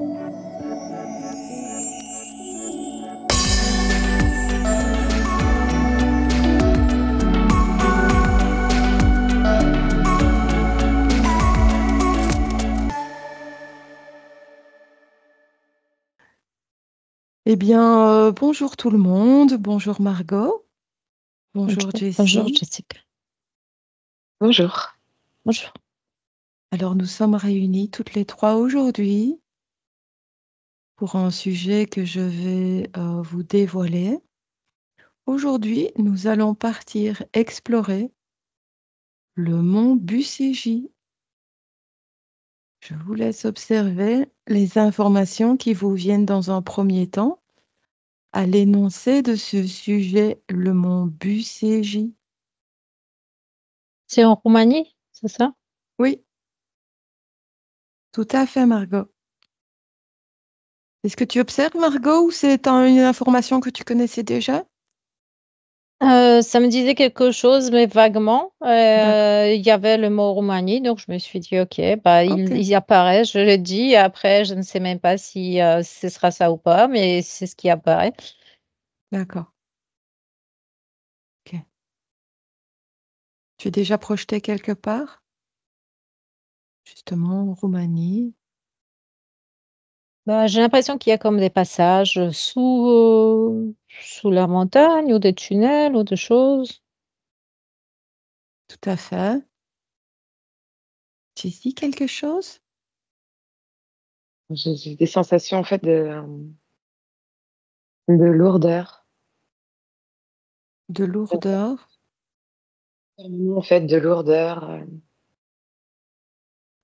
Eh bien, bonjour tout le monde. Bonjour Margot. Bonjour Bonjour Jessie. Jessica. Bonjour. Bonjour. Alors, nous sommes réunis toutes les trois aujourd'hui pour un sujet que je vais vous dévoiler. Aujourd'hui, nous allons partir explorer le mont Buséji. Je vous laisse observer les informations qui vous viennent dans un premier temps à l'énoncé de ce sujet, le mont Buséji. C'est en Roumanie, c'est ça? Oui, tout à fait, Margot. Est-ce que tu observes, Margot, ou c'est une information que tu connaissais déjà? Ça me disait quelque chose, mais vaguement. D'accord. Il y avait le mot Roumanie, donc je me suis dit, OK, bah, Ok, il y apparaît, je le dis. Après, je ne sais même pas si ce sera ça ou pas, mais c'est ce qui apparaît. d'accord. Ok. Tu es déjà projeté quelque part? Justement, en Roumanie. Bah, j'ai l'impression qu'il y a comme des passages sous la montagne ou des tunnels ou des choses. Tout à fait. Tu dis quelque chose? J'ai des sensations en fait de lourdeur, De lourdeur. en fait de lourdeur.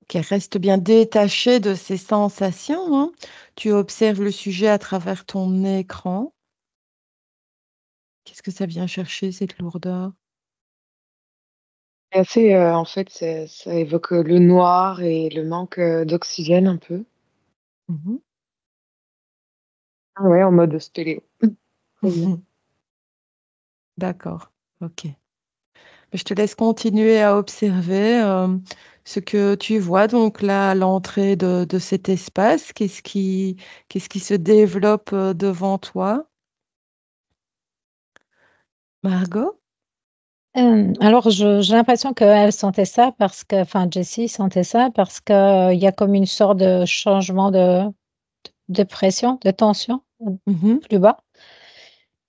Qui reste bien détaché de ces sensations, hein. Tu observes le sujet à travers ton écran. Qu'est-ce que ça vient chercher, cette lourdeur? C'est assez, en fait, ça évoque le noir et le manque d'oxygène un peu. Mhm. Ah ouais, en mode spéléo. Très bien. D'accord. Ok. Je te laisse continuer à observer ce que tu vois donc là à l'entrée de cet espace. Qu'est-ce qui se développe devant toi? Margot? Alors, j'ai l'impression qu'elle sentait ça parce que, enfin, Jessie sentait ça parce que, il y a comme une sorte de changement de pression, de tension, Mhm, plus bas.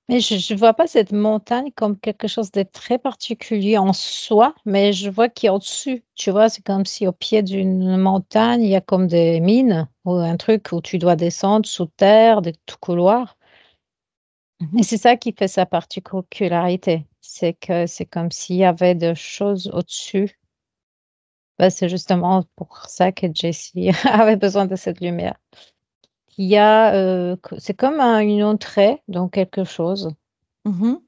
Mais je vois pas cette montagne comme quelque chose de très particulier en soi, mais je vois qu'il y a au-dessus, tu vois? C'est comme si au pied d'une montagne, il y a comme des mines ou un truc où tu dois descendre sous terre, des tout couloirs mhm, et c'est ça qui fait sa particularité. C'est que c'est comme s'il y avait des choses au-dessus. Bah, c'est justement pour ça que Jessie avait besoin de cette lumière. Il y a, que c'est comme une entrée dans quelque chose. mhm,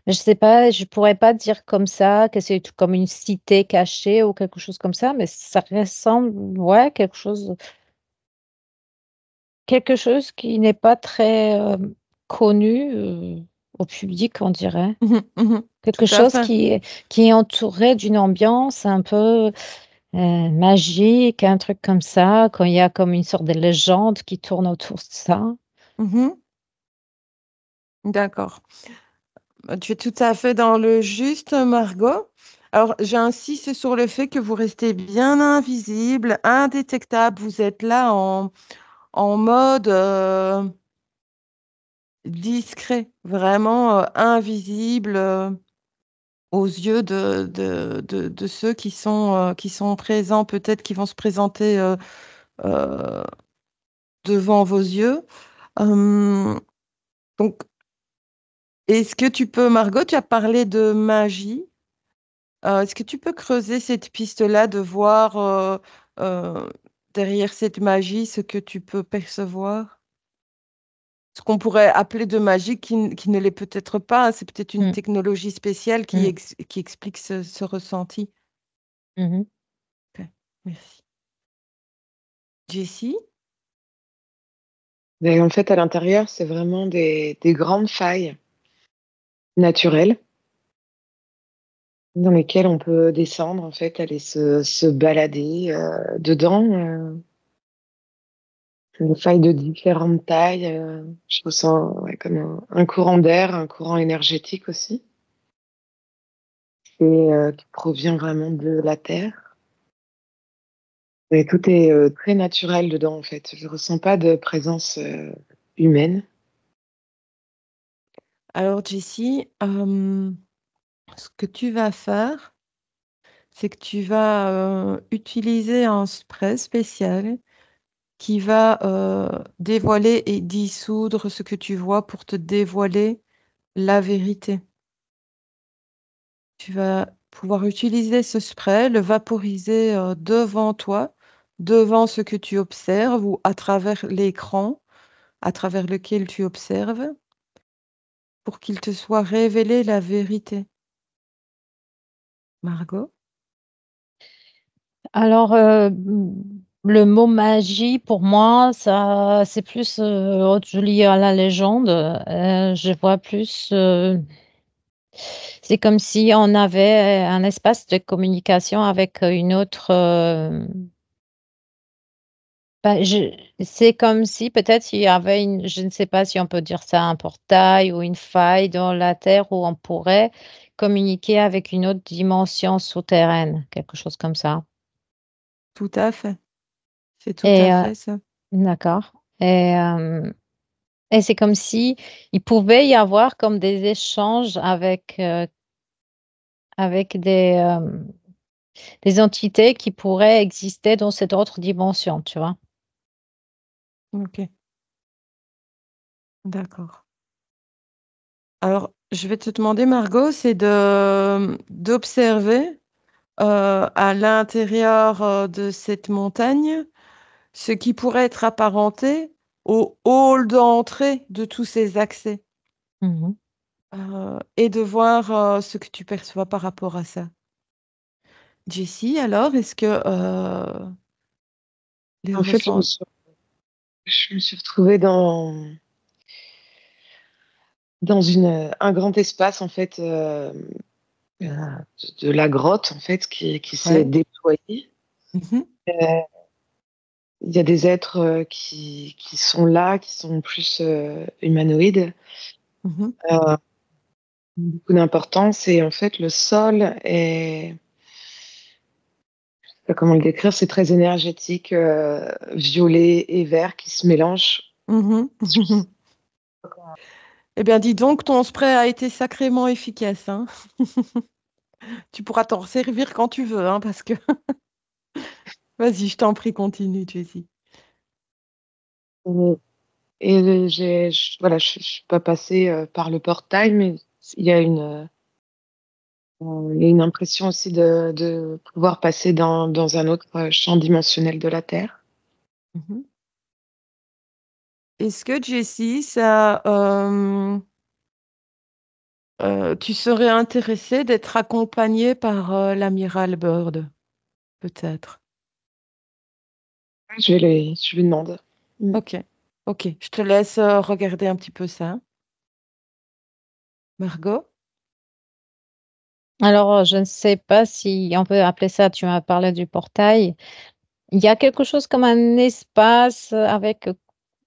Mais je sais pas, je pourrais pas dire comme ça que c'est comme une cité cachée ou quelque chose comme ça, mais ça ressemble, ouais, quelque chose qui n'est pas très, connu, au public, on dirait. mhm, mhm. Tout Quelque à chose fait. qui est entouré d'une ambiance un peu, magique, un truc comme ça, quand il y a comme une sorte de légende qui tourne autour de ça. Mhm, d'accord. Tu es tout à fait dans le juste, Margot. Alors, j'insiste sur le fait que vous restez bien invisible, indétectable. Vous êtes là en mode discret, vraiment invisible aux yeux de ceux qui sont présents, peut-être qui vont se présenter euh, devant vos yeux. Hum, donc, est-ce que tu peux, Margot, tu as parlé de magie. Est-ce que tu peux creuser cette piste-là, de voir euh, derrière cette magie ce que tu peux percevoir? Ce qu'on pourrait appeler de magie qui ne l'est peut-être pas, hein. C'est peut-être une Mmh, technologie spéciale mmh, qui explique ce ressenti. mmh. Ok, merci. Jessie? Et en fait, à l'intérieur, c'est vraiment des grandes failles naturelles dans lesquelles on peut descendre, en fait, aller se balader dedans. des failles de différentes tailles. Je ressens comme un courant d'air, un courant énergétique aussi, qui provient vraiment de la Terre. Et tout est très naturel dedans, en fait. Je ressens pas de présence humaine. Alors, Jessie, ce que tu vas faire, c'est que tu vas utiliser un spray spécial qui va dévoiler et dissoudre ce que tu vois pour te dévoiler la vérité. Tu vas pouvoir utiliser ce spray, le vaporiser devant toi, devant ce que tu observes ou à travers l'écran à travers lequel tu observes, pour qu'il te soit révélé la vérité. Margot? Alors, le mot magie, pour moi, ça, c'est plus relié à la légende. Je vois plus, c'est comme si on avait un espace de communication avec une autre. C'est comme si peut-être il y avait une, je ne sais pas si on peut dire ça, un portail ou une faille dans la Terre où on pourrait communiquer avec une autre dimension souterraine, quelque chose comme ça. Tout à fait. C'est tout Et à fait ça. d'accord. Et c'est comme si il pouvait y avoir comme des échanges avec des entités qui pourraient exister dans cette autre dimension, tu vois. Ok, d'accord. Alors, je vais te demander, Margot, c'est d'observer à l'intérieur de cette montagne ce qui pourrait être apparenté au hall d'entrée de tous ces accès Mhm. et de voir ce que tu perçois par rapport à ça. Jessie, alors, est-ce que les En fait, ressentis... je me suis retrouvée dans un grand espace, en fait, de la grotte, en fait, qui s'est Ouais. déployé. Mhm, Euh, Il y a des êtres qui sont là, qui sont plus humanoïdes. mhm. Beaucoup d'importance et en fait, le sol est, je sais pas comment le décrire, c'est très énergétique, violet et vert qui se mélangent. Mhm. Eh bien, dis donc, ton spray a été sacrément efficace, hein. Tu pourras t'en servir quand tu veux, hein, parce que... Vas-y, je t'en prie, continue, Jessie. Et voilà, je suis pas passée par le portail, mais il y a il y a une impression aussi de pouvoir passer dans un autre champ dimensionnel de la Terre. Mhm. Est-ce que, Jessie, ça, tu serais intéressée d'être accompagnée par l'amiral Byrd, peut-être? Je lui demande. Mm. Ok, ok. Je te laisse regarder un petit peu ça. Margot? Alors, je ne sais pas si on peut appeler ça, tu m'as parlé du portail. Il y a quelque chose comme un espace avec,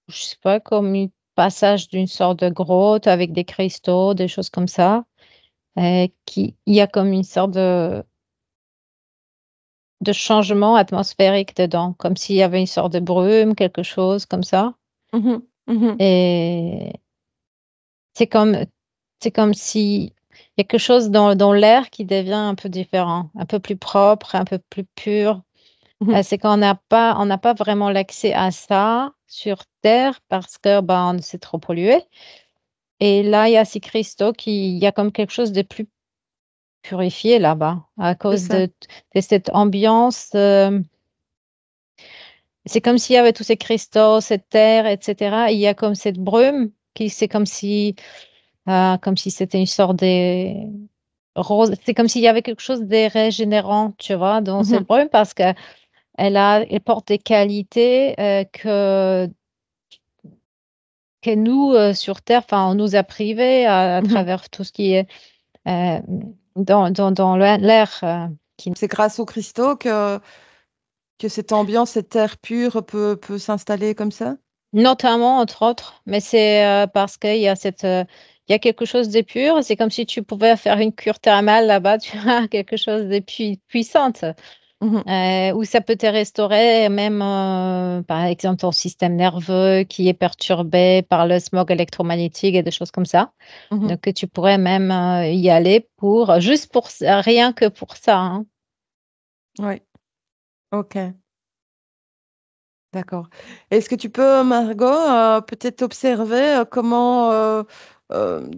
je sais pas, comme un passage d'une sorte de grotte avec des cristaux, des choses comme ça. Il y a comme une sorte de changement atmosphérique dedans, comme s'il y avait une sorte de brume, quelque chose comme ça. Mhm, mhm, Et c'est comme, c'est comme si il y a quelque chose dans l'air qui devient un peu différent, un peu plus propre, un peu plus pur. mhm. C'est on n'a pas vraiment l'accès à ça sur Terre parce que ben, c'est trop pollué. Et là, il y a ces cristaux il y a comme quelque chose de plus purifié là-bas à C'est cause ça. de cette ambiance. C'est comme s'il y avait tous ces cristaux, cette terre, etc. Et il y a comme cette brume c'est comme si c'était une sorte de rose. C'est comme s'il y avait quelque chose de régénérant, tu vois, dans cette Mhm, brume parce que elle porte des qualités que nous, sur Terre, enfin, on nous a privés à mhm. travers tout ce qui est euh, dans l'air. C'est grâce aux cristaux que Que cette ambiance, cette terre pure peut s'installer comme ça? Notamment, entre autres, mais c'est parce qu'il y a il y a quelque chose de pur. C'est comme si tu pouvais faire une cure thermale là-bas, tu as quelque chose de puissante. Mmh. Où ça peut te restaurer même, par exemple, ton système nerveux qui est perturbé par le smog électromagnétique et des choses comme ça. Mmh. Donc tu pourrais même, y aller pour juste pour ça, rien que pour ça, hein. Oui. OK, d'accord. Est-ce que tu peux, Margot, peut-être observer, comment, hem,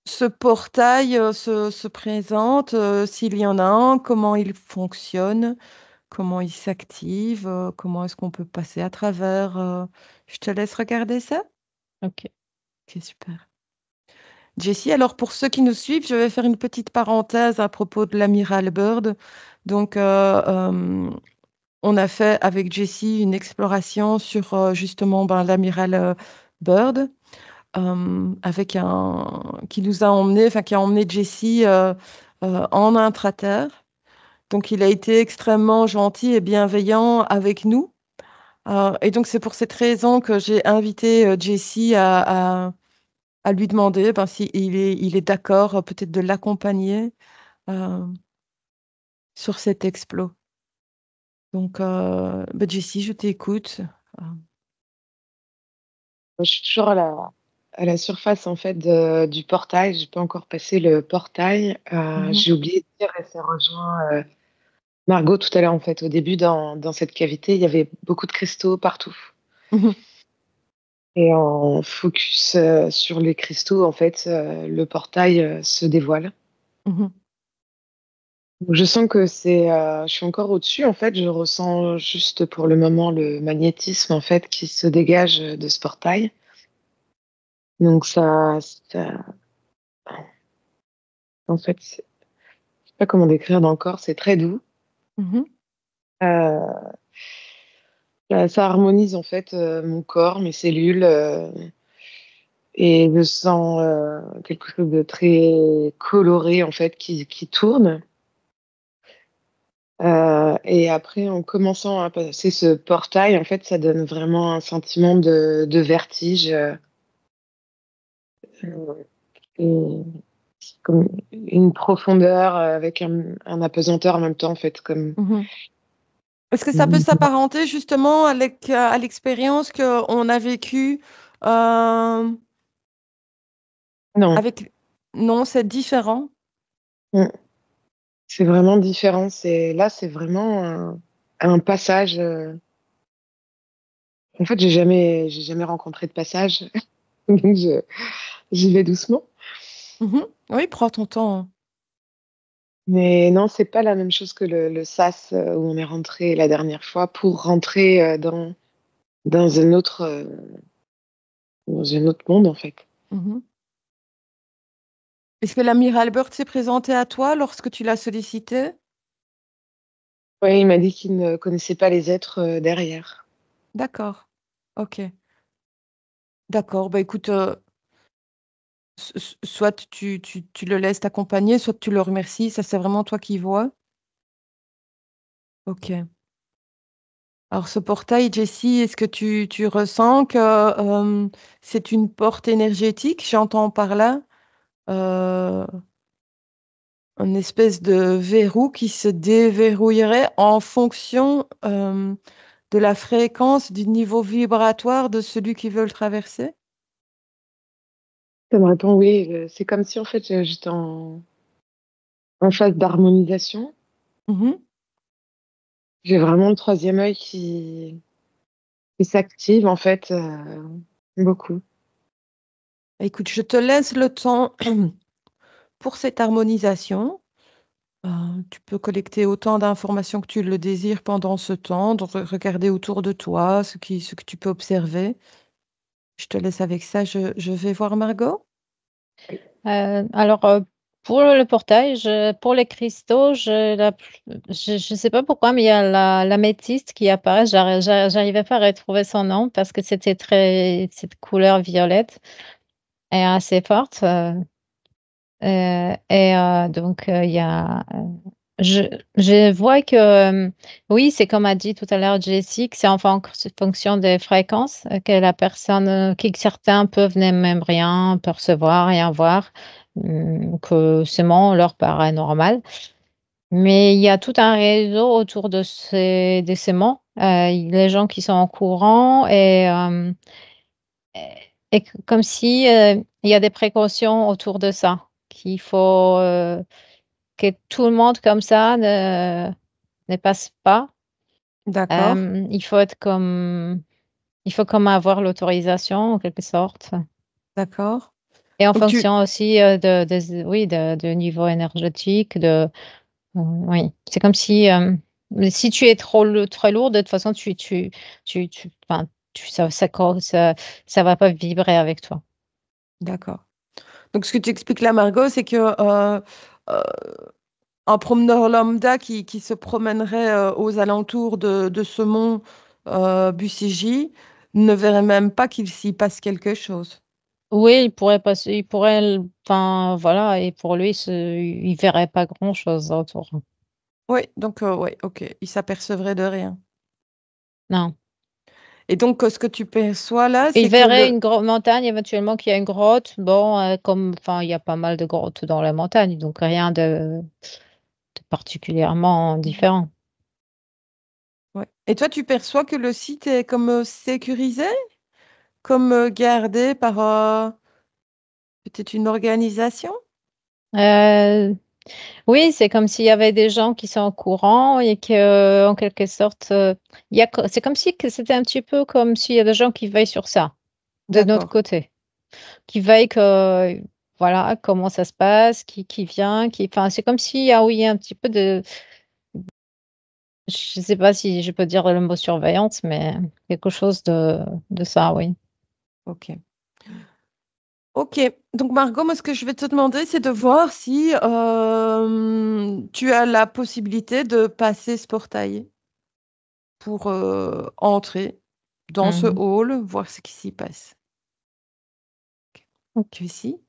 ce portail, se présente, s'il y en a un, comment il fonctionne? Comment il s'active? Comment est-ce qu'on peut passer à travers? Je te laisse regarder ça? OK. OK, super. Jessie, alors pour ceux qui nous suivent, je vais faire une petite parenthèse à propos de l'amiral Byrd. Donc, on a fait avec Jessie une exploration sur, justement, ben, l'amiral, Byrd, avec un qui nous a emmenés, enfin qui a emmené Jessie, en intraterre. Donc il a été extrêmement gentil et bienveillant avec nous, et donc c'est pour cette raison que j'ai invité, Jessie à lui demander, ben, si il est d'accord, peut-être de l'accompagner, heu, sur cet explo. Donc, bah, Jessie, je t'écoute. Heu, Je suis toujours à la surface en fait du portail. J'ai pas encore passé le portail. mmh J'ai oublié de dire, elle s'est rejoint Margot tout à l'heure en fait. Au début, dans cette cavité, il y avait beaucoup de cristaux partout. Mmh. Et en focus sur les cristaux, en fait, le portail se dévoile. Mmh. Donc, je sens que je suis encore au-dessus. En fait, je ressens juste pour le moment le magnétisme en fait qui se dégage de ce portail. Donc en fait, je sais pas comment décrire dans le corps, c'est très doux. Mmh. Euh, Ça harmonise en fait mon corps, mes cellules, et je sens quelque chose de très coloré en fait qui tourne. Et après, en commençant à passer ce portail, en fait, ça donne vraiment un sentiment de vertige, et comme une profondeur avec un apesanteur en même temps, en fait, comme. Mmh. Est-ce que ça peut s'apparenter justement à l'expérience qu'on a vécue, hem, Non, avec non, c'est différent? mm, c'est vraiment différent. C'est vraiment un passage. En fait, j'ai jamais rencontré de passage, donc j'y vais doucement. Mmh. Oui, prends ton temps, hein. Mais non, c'est pas la même chose que le sas où on est rentré la dernière fois pour rentrer dans dans un autre monde, en fait. Mmh. Est-ce que l'amiral Byrd s'est présenté à toi lorsque tu l'as sollicité? Oui, il m'a dit qu'il ne connaissait pas les êtres derrière. D'accord. OK. D'accord, bah, écoute, soit tu le laisses t'accompagner, soit tu le remercies, ça c'est vraiment toi qui vois. OK. Alors ce portail, Jessie, est-ce que tu ressens que, c'est une porte énergétique? J'entends par là, heu, un espèce de verrou qui se déverrouillerait en fonction, de la fréquence, du niveau vibratoire de celui qui veut le traverser? Ça me répond oui. C'est comme si, en fait, j'étais en phase d'harmonisation. Mmh. J'ai vraiment le troisième œil qui s'active, en fait, beaucoup. Écoute, je te laisse le temps pour cette harmonisation. Tu peux collecter autant d'informations que tu le désires pendant ce temps, de regarder autour de toi ce que tu peux observer. Je te laisse avec ça, je vais voir Margot. Alors, pour le portail, pour les cristaux, je sais pas pourquoi, mais il y a la l'améthyste qui apparaît. J'arrivais pas à retrouver son nom parce que c'était très cette couleur violette est assez forte, donc il y a, Je vois que, oui, c'est comme a dit tout à l'heure Jessie, que c'est en fonction des fréquences, que la personne, que certains peuvent ne même rien percevoir, rien voir, que c'est bon, leur paraît normal. Mais il y a tout un réseau autour de ces mots, les gens qui sont au courant et comme si, il y a des précautions autour de ça, qu'il faut, que tout le monde comme ça ne passe pas. D'accord. Il faut être comme il faut comme avoir l'autorisation en quelque sorte D'accord. et en Donc tu fonction aussi, oui, de niveau énergétique, oui. C'est comme si, mais si tu es très lourd, de toute façon, enfin, ça va pas vibrer avec toi. d'accord. Donc ce que tu expliques là, Margot, c'est que, heu, un promeneur lambda qui se promènerait, aux alentours de ce mont, Busigi, ne verrait même pas qu'il s'y passe quelque chose? Oui, il pourrait l enfin, voilà et pour lui, il verrait pas grand-chose autour. Oui, donc ouais, OK, il s'apercevrait de rien Non. et donc ce que tu perçois là, Il c'est que verrait le une montagne éventuellement qui a une grotte. Bon, comme enfin, il y a pas mal de grottes dans la montagne, donc rien de particulièrement différent. ouais et toi, tu perçois que le site est comme, sécurisé? Comme, gardé par, peut-être une organisation? Heu, oui, c'est comme s'il y avait des gens qui sont au courant et que, en quelque sorte, il y a co c'est comme si que c'était un petit peu comme s'il y a des gens qui veillent sur ça, de notre D'accord, côté, qui veillent que, voilà, comment ça se passe, qui vient, qui enfin, c'est comme s'il y a oui, un petit peu de je sais pas si je peux dire le mot surveillance, mais quelque chose de ça, oui. OK. OK, donc Margot, moi, ce que je vais te demander, c'est de voir si, tu as la possibilité de passer ce portail pour, entrer dans ce Mmh. hall, voir ce qui s'y passe. Tu es ici?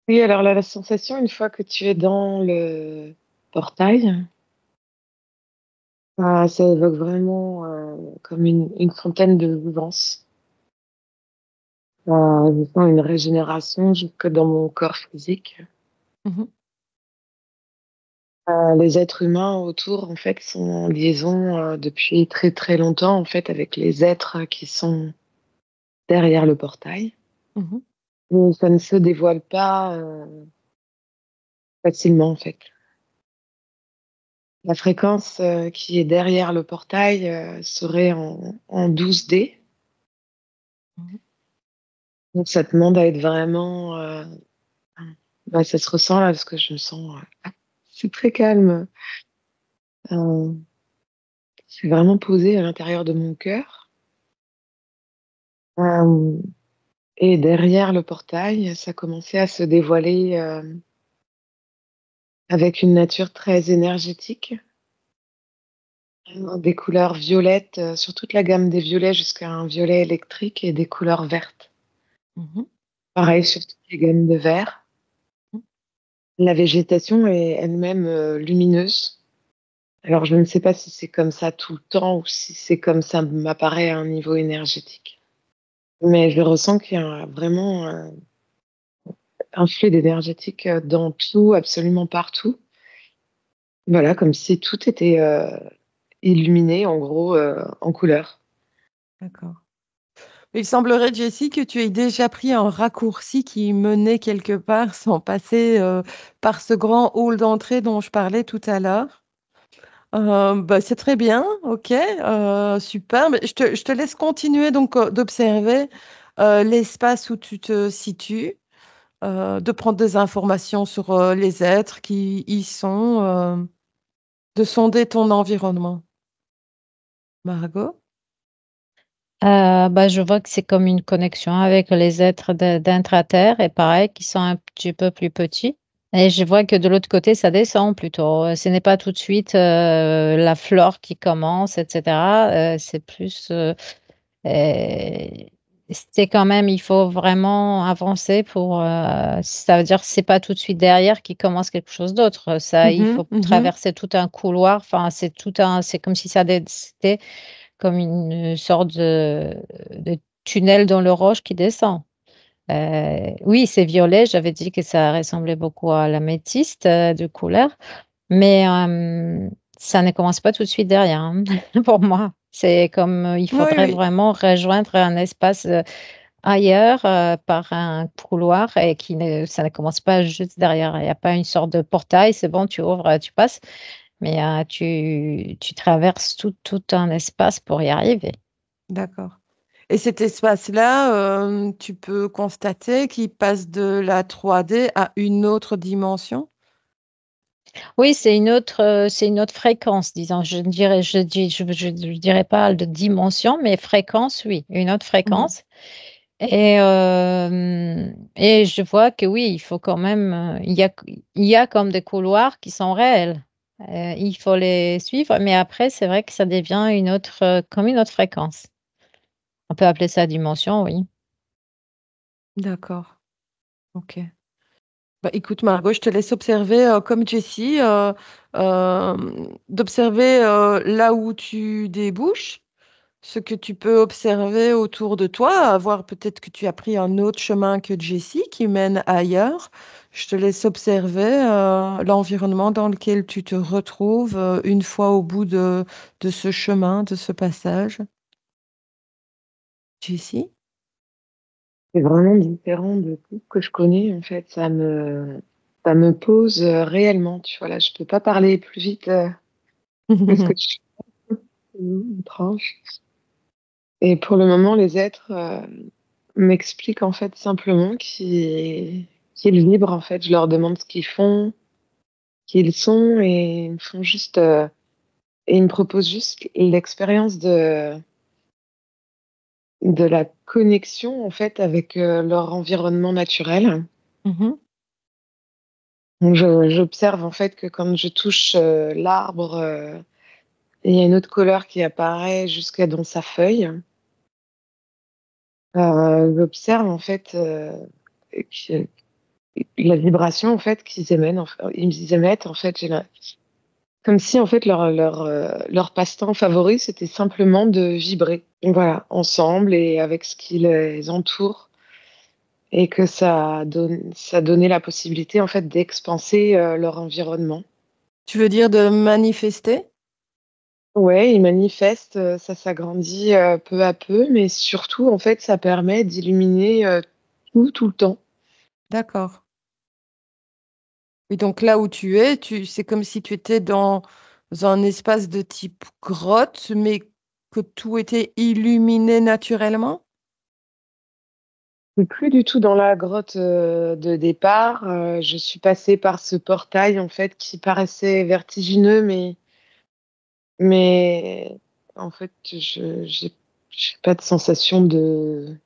Oui, alors là, la sensation, une fois que tu es dans le portail, ça évoque vraiment comme une fontaine de jouvence. Je sens une régénération jusque dans mon corps physique. Mmh. Les êtres humains autour, en fait, sont en liaison depuis très très longtemps, en fait, avec les êtres qui sont derrière le portail. Mmh. Et ça ne se dévoile pas facilement, en fait. La fréquence qui est derrière le portail serait en 12D. Mmh. Donc ça demande à être vraiment... bah, ça se ressent là parce que je me sens... c'est très calme. Euh, c'est vraiment posé à l'intérieur de mon cœur. Euh, et derrière le portail, ça commençait à se dévoiler avec une nature très énergétique. Des couleurs violettes, sur toute la gamme des violets jusqu'à un violet électrique et des couleurs vertes. Mmh. Pareil sur toutes les gammes de vert. Mmh. La végétation est elle-même lumineuse. Alors je ne sais pas si c'est comme ça tout le temps ou si c'est comme ça m'apparaît à un niveau énergétique. Mais je ressens qu'il y a vraiment un fluide énergétique dans tout, absolument partout. Voilà, comme si tout était illuminé en gros en couleur. D'accord. Il semblerait, Jessie, que tu aies déjà pris un raccourci qui menait quelque part sans passer, par ce grand hall d'entrée dont je parlais tout à l'heure. Bah, c'est très bien, OK, super. Mais je te laisse continuer donc, d'observer, l'espace où tu te situes, de prendre des informations sur, les êtres qui y sont, de sonder ton environnement. Margot? Bah, je vois que c'est comme une connexion avec les êtres d'intra-terre et pareil, qui sont un petit peu plus petits et je vois que de l'autre côté, ça descend plutôt. Ce n'est pas tout de suite, la flore qui commence et cetera, c'est plus, heu, c'est quand même, il faut vraiment avancer pour. Ça veut dire que c'est pas tout de suite derrière qu'il commence quelque chose d'autre. Ça, il Mhm, faut mhm. traverser tout un couloir. Enfin, c'est comme si c'était comme une sorte de tunnel dans le roche qui descend. Oui, c'est violet. J'avais dit que ça ressemblait beaucoup à l'améthyste de couleur, mais ça ne commence pas tout de suite derrière, hein, pour moi. C'est comme il Oui, faudrait oui, vraiment rejoindre un espace ailleurs par un couloir et ça ne commence pas juste derrière. Il n'y a pas une sorte de portail, c'est bon, tu ouvres, tu passes, mais tu traverses tout un espace pour y arriver. d'accord. Et cet espace-là, tu peux constater qu'il passe de la 3D à une autre dimension? Oui, c'est une autre fréquence, disons. Je dirais pas de dimension, mais fréquence, oui, une autre Mhm. fréquence. Et je vois que oui, il faut quand même, il y a comme des couloirs qui sont réels. Il faut les suivre, mais après, c'est vrai que ça devient comme une autre fréquence. On peut appeler ça dimension, oui. D'accord. Ok. Bah, écoute, Margot, je te laisse observer comme Jessie, d'observer là où tu débouches, ce que tu peux observer autour de toi, voir peut-être que tu as pris un autre chemin que Jessie qui mène ailleurs. Je te laisse observer l'environnement dans lequel tu te retrouves une fois au bout de ce chemin, de ce passage. Jessie? C'est vraiment différent de tout ce que je connais, en fait. Ça me pose réellement, tu vois. Là, je peux pas parler plus vite que ce que tu tranche. Et pour le moment, les êtres m'expliquent en fait simplement qu'ils vibrent, en fait. Je leur demande ce qu'ils font, qui ils sont, et ils me font juste et ils me proposent juste l'expérience de la connexion en fait avec leur environnement naturel. Mhm. Donc j'observe en fait que quand je touche l'arbre, il y a une autre couleur qui apparaît jusqu'à dans sa feuille. J'observe en fait que- la vibration en fait qu'ils émettent. Ils émettent en fait, comme si en fait leur passe-temps favori c'était simplement de vibrer. Donc voilà, ensemble et avec ce qui les entoure. Et que ça donnait la possibilité en fait d'expanser leur environnement. Tu veux dire de manifester? Ouais, ils manifestent, ça s'agrandit peu à peu, mais surtout en fait ça permet d'illuminer tout le temps. D'accord. Et donc là où tu es, c'est comme si tu étais dans un espace de type grotte, mais que tout était illuminé naturellement? Je suis plus du tout dans la grotte de départ. Je suis passée par ce portail en fait qui paraissait vertigineux, mais en fait j'ai pas de sensation de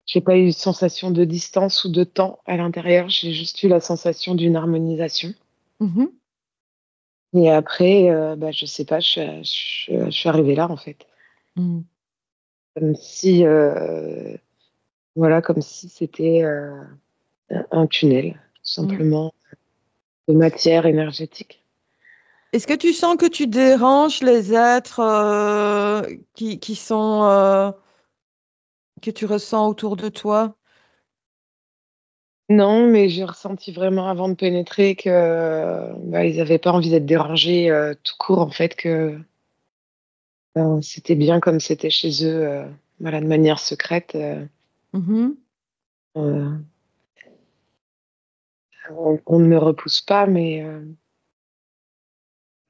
J'ai pas eu de sensation de distance ou de temps à l'intérieur. J'ai juste eu la sensation d'une harmonisation. Mhm. Et après, bah, je sais pas, je suis arrivée là, en fait. Mhm. Comme si, voilà, comme si c'était un tunnel, tout Mhm. simplement, de matière énergétique. Est-ce que tu sens que tu déranges les êtres qui sont que tu ressens autour de toi? Non, mais j'ai ressenti vraiment avant de pénétrer que bah, ils avaient pas envie d'être dérangés tout court, en fait, que c'était bien comme c'était chez eux, voilà, de manière secrète. Mhm. Euh, on ne me repousse pas, mais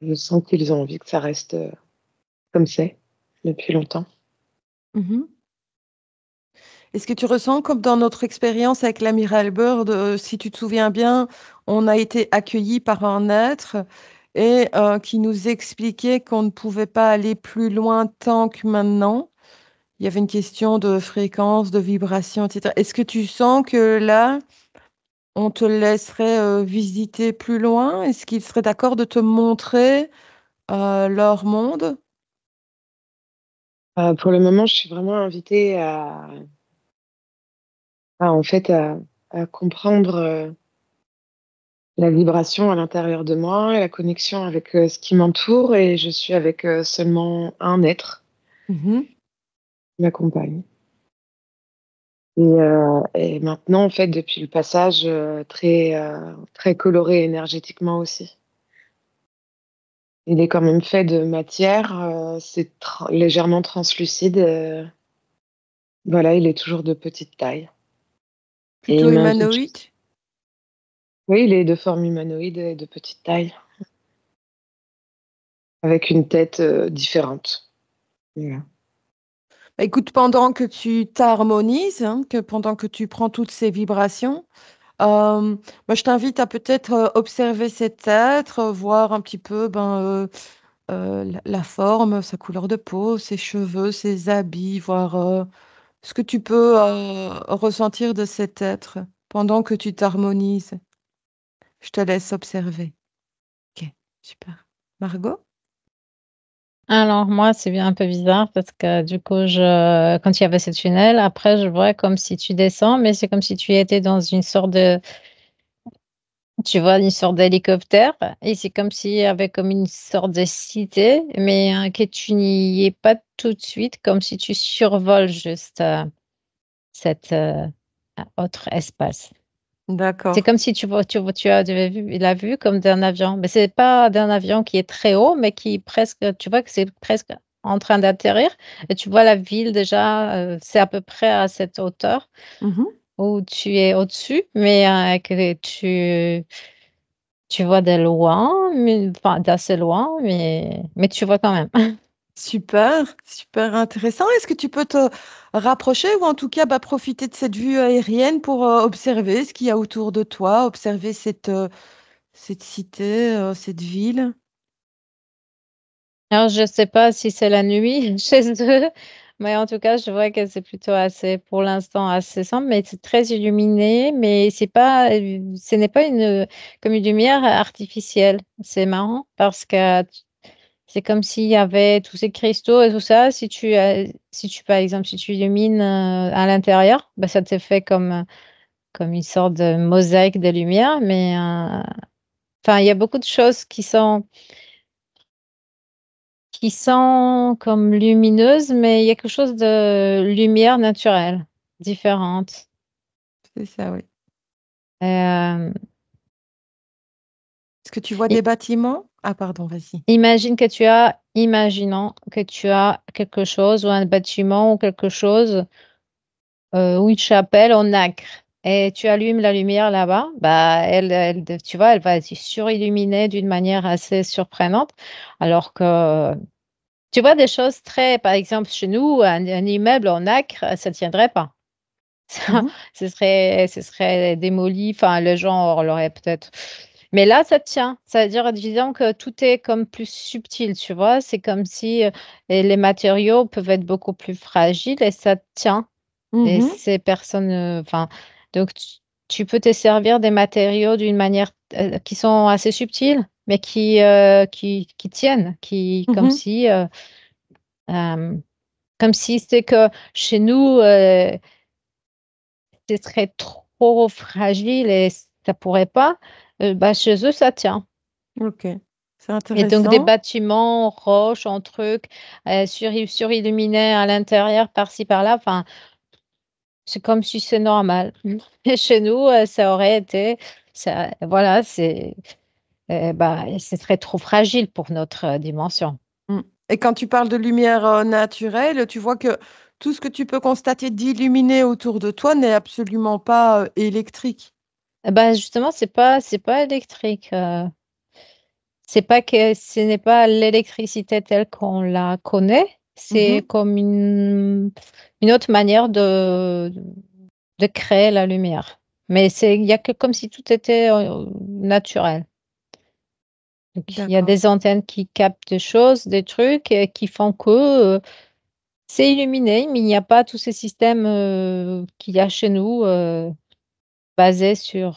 je sens qu'ils ont envie que ça reste comme c'est depuis longtemps. Mhm. Est-ce que tu ressens comme dans notre expérience avec l'amiral Byrd, si tu te souviens bien, on a été accueillis par un être et qui nous expliquait qu'on ne pouvait pas aller plus loin tant que maintenant. Il y avait une question de fréquence, de vibration, etc. Est-ce que tu sens que là, on te laisserait visiter plus loin? Est-ce qu'ils seraient d'accord de te montrer leur monde? Pour le moment, je suis vraiment invitée en fait, à comprendre la vibration à l'intérieur de moi et la connexion avec ce qui m'entoure. Et je suis avec seulement un être Mhm. qui m'accompagne. Et maintenant, en fait, depuis le passage très coloré énergétiquement aussi. Il est quand même fait de matière, c'est légèrement translucide. Voilà, il est toujours de petite taille. Et Plutôt il m'invite. humanoïde? Oui, il est de forme humanoïde et de petite taille, avec une tête différente. Voilà. Bah, écoute, pendant que tu t'harmonises, hein, pendant que tu prends toutes ces vibrations, moi, je t'invite à peut-être observer cet être, voir un petit peu la forme, sa couleur de peau, ses cheveux, ses habits, voir ce que tu peux ressentir de cet être pendant que tu t'harmonises. Je te laisse observer. Ok, super. Margot? Alors moi, c'est bien un peu bizarre parce que du coup, quand il y avait ce tunnel, après, je vois comme si tu descends, mais c'est comme si tu étais dans une sorte de, tu vois, une sorte d'hélicoptère. Et c'est comme s'il y avait comme une sorte de cité, mais que tu n'y es pas tout de suite, comme si tu survoles juste cet autre espace. C'est D'accord. comme si tu avais vu la vue comme d'un avion. Mais c'est pas d'un avion qui est très haut, mais qui presque, tu vois que c'est presque en train d'atterrir. Et tu vois la ville déjà, c'est à peu près à cette hauteur Mhm. où tu es au-dessus, mais que tu vois de loin, mais, enfin d'assez loin, mais tu vois quand même. Super, super intéressant. Est-ce que tu peux te rapprocher ou en tout cas profiter de cette vue aérienne pour observer ce qu'il y a autour de toi, observer cette cité, cette ville? Alors, je sais pas si c'est la nuit chez eux, mais en tout cas, je vois que c'est plutôt assez, pour l'instant, assez simple, mais c'est très illuminé, mais c'est pas, ce n'est pas comme une lumière artificielle. C'est marrant parce que c'est comme s'il y avait tous ces cristaux et tout ça. Par exemple, si tu illumines à l'intérieur, bah, ça te fait comme une sorte de mosaïque de lumière, mais enfin, il y a beaucoup de choses qui sont comme lumineuses, mais il y a quelque chose de lumière naturelle, différente. C'est ça, oui. Euh, Est-ce que tu vois i- des bâtiments? Ah, pardon, vas-y. imaginons que tu as quelque chose ou un bâtiment ou quelque chose ou une chapelle en nacre et tu allumes la lumière là-bas, bah tu vois, elle va être surilluminée d'une manière assez surprenante, alors que tu vois des choses très, par exemple, chez nous, un immeuble en nacre, ça ne tiendrait pas. Ça, Mhm, ce serait démoli, enfin, les gens l'auraient peut-être. Mais là, ça tient. Ça veut dire, disons que tout est comme plus subtil, tu vois. C'est comme si les matériaux peuvent être beaucoup plus fragiles et ça tient. Et mhm, ces personnes, enfin, donc tu peux te servir des matériaux d'une manière qui sont assez subtils, mais qui tiennent, mhm. euh, comme si c'était que chez nous, ce serait trop fragile et ça pourrait pas, bah, chez eux, ça tient. Ok, c'est Et donc des intéressant. bâtiments, roches, en truc, surilluminés à l'intérieur, par-ci, par-là, enfin, c'est comme si c'est normal. Et chez nous, ça aurait été, ça, voilà, bah, ce serait trop fragile pour notre dimension. Mm. Et quand tu parles de lumière naturelle, tu vois que tout ce que tu peux constater d'illuminé autour de toi n'est absolument pas électrique. Bah, justement, c'est pas électrique. C'est pas que ce n'est pas l'électricité telle qu'on la connaît, c'est Mhm. comme une autre manière de créer la lumière. Mais il y a que comme si tout était naturel. Donc, il y a D'accord. des antennes qui captent des choses, des trucs qui font que c'est illuminé, mais il n'y a pas tous ces systèmes qu'il y a chez nous basés Sur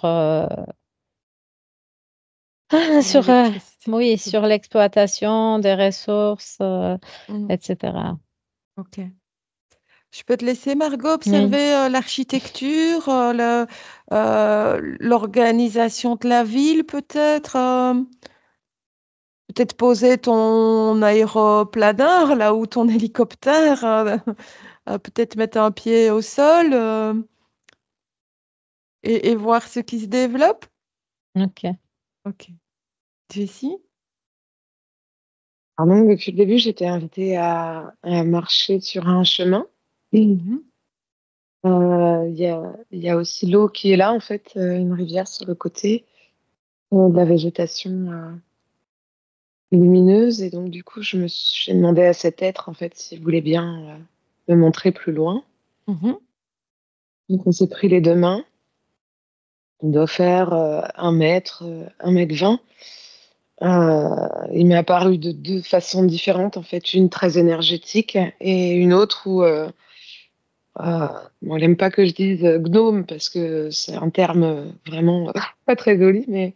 sur, l'électricité. oui, Sur- sur l'exploitation des ressources, Mm. etc. Ok. Je peux te laisser, Margot, Oui. observer l'architecture, l'organisation de la ville, peut-être. Peut-être poser ton aéroplaneur là où ton hélicoptère, peut-être mettre un pied au sol et voir ce qui se développe. Ok. Ok. Jessie? Alors donc, depuis le début, j'étais invitée à marcher sur un chemin. Mhm. Il y a aussi l'eau qui est là, en fait, une rivière sur le côté, de la végétation lumineuse. Et donc, du coup, j'ai demandé à cet être, en fait, s'il voulait bien me montrer plus loin. Mhm. Donc, on s'est pris les deux mains. On doit faire 1 mètre, 1 m 20. Il m'est apparu de deux façons différentes, en fait, une très énergétique et une autre où bon, elle n'aime pas que je dise gnome parce que c'est un terme vraiment pas très joli, mais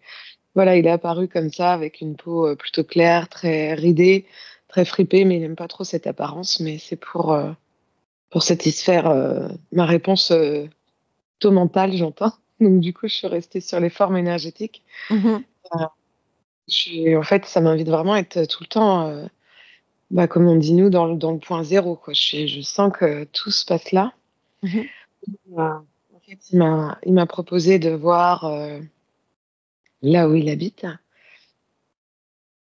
voilà, il est apparu comme ça avec une peau plutôt claire, très ridée, très fripée, mais il n'aime pas trop cette apparence, mais c'est pour satisfaire ma réponse plutôt mentale, j'entends. Donc du coup, je suis restée sur les formes énergétiques. Mhm. Euh, en fait, ça m'invite vraiment à être tout le temps, bah, comme on dit nous, dans le point zéro, quoi. Je sens que tout se passe là. Mhm. En fait, il m'a proposé de voir là où il habite.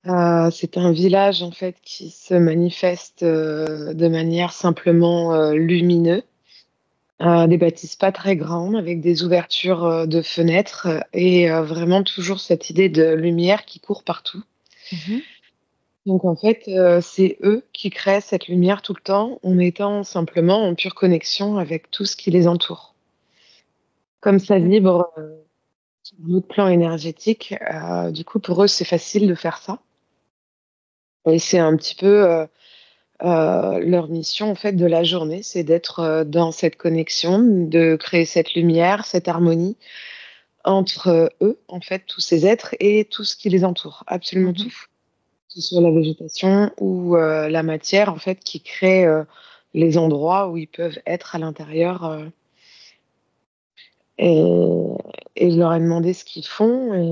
C'est un village en fait qui se manifeste de manière simplement lumineuse. Des bâtisses pas très grandes avec des ouvertures de fenêtres et vraiment toujours cette idée de lumière qui court partout. Mhm. Donc en fait, c'est eux qui créent cette lumière tout le temps en étant simplement en pure connexion avec tout ce qui les entoure. Comme ça vibre sur un autre plan énergétique, du coup pour eux c'est facile de faire ça. Et c'est un petit peu leur mission en fait de la journée, c'est d'être dans cette connexion, de créer cette lumière, cette harmonie entre eux, en fait, tous ces êtres et tout ce qui les entoure, absolument tout. Mhm. Que ce soit la végétation ou la matière, en fait, qui crée les endroits où ils peuvent être à l'intérieur. Et, et je leur ai demandé ce qu'ils font et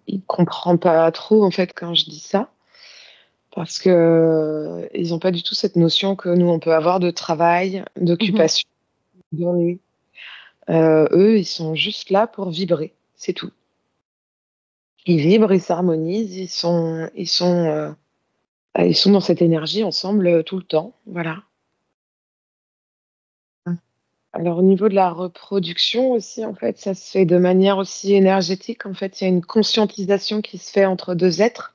ils ne comprennent pas trop, en fait, quand je dis ça. Parce que ils n'ont pas du tout cette notion que nous, on peut avoir de travail, Mhm. d'occupation, d'ennui. Eux, ils sont juste là pour vibrer, c'est tout. Ils vibrent, ils s'harmonisent, ils sont dans cette énergie ensemble tout le temps. Voilà. Alors, au niveau de la reproduction aussi, en fait, ça se fait de manière aussi énergétique. En fait, il y a une conscientisation qui se fait entre deux êtres.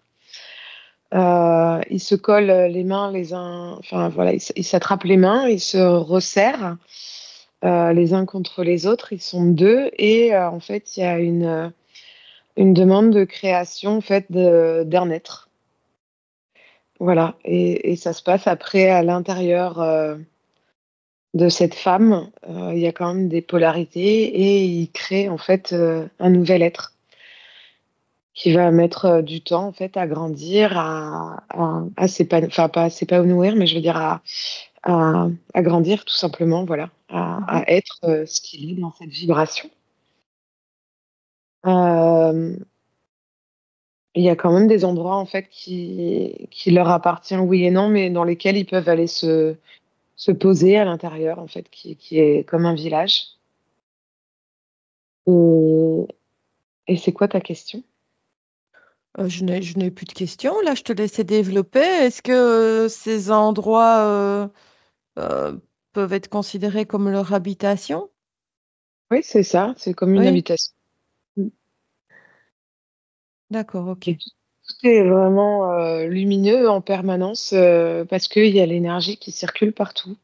Ils se collent les mains les uns, enfin voilà, ils s'attrapent les mains, ils se resserrent les uns contre les autres. Ils sont deux et en fait, il y a une demande de création en fait d'un être. Voilà, et ça se passe après à l'intérieur de cette femme. Il y a quand même des polarités et il crée en fait un nouvel être qui va mettre du temps en fait à grandir, à s'épanouir, enfin pas à s'épanouir, mais je veux dire à grandir tout simplement, voilà, Mhm. à être ce qu'il est dans cette vibration. Euh, il y a quand même des endroits en fait qui leur appartiennent, oui et non, mais dans lesquels ils peuvent aller se poser à l'intérieur, en fait, qui est comme un village. Et, et c'est quoi ta question? Je n'ai plus de questions. Là, je te laissais développer. Est-ce que ces endroits euh, peuvent être considérés comme leur habitation? Oui, c'est ça, c'est comme une Oui, habitation. d'accord, ok. Et tout est vraiment lumineux en permanence parce qu'il y a l'énergie qui circule partout.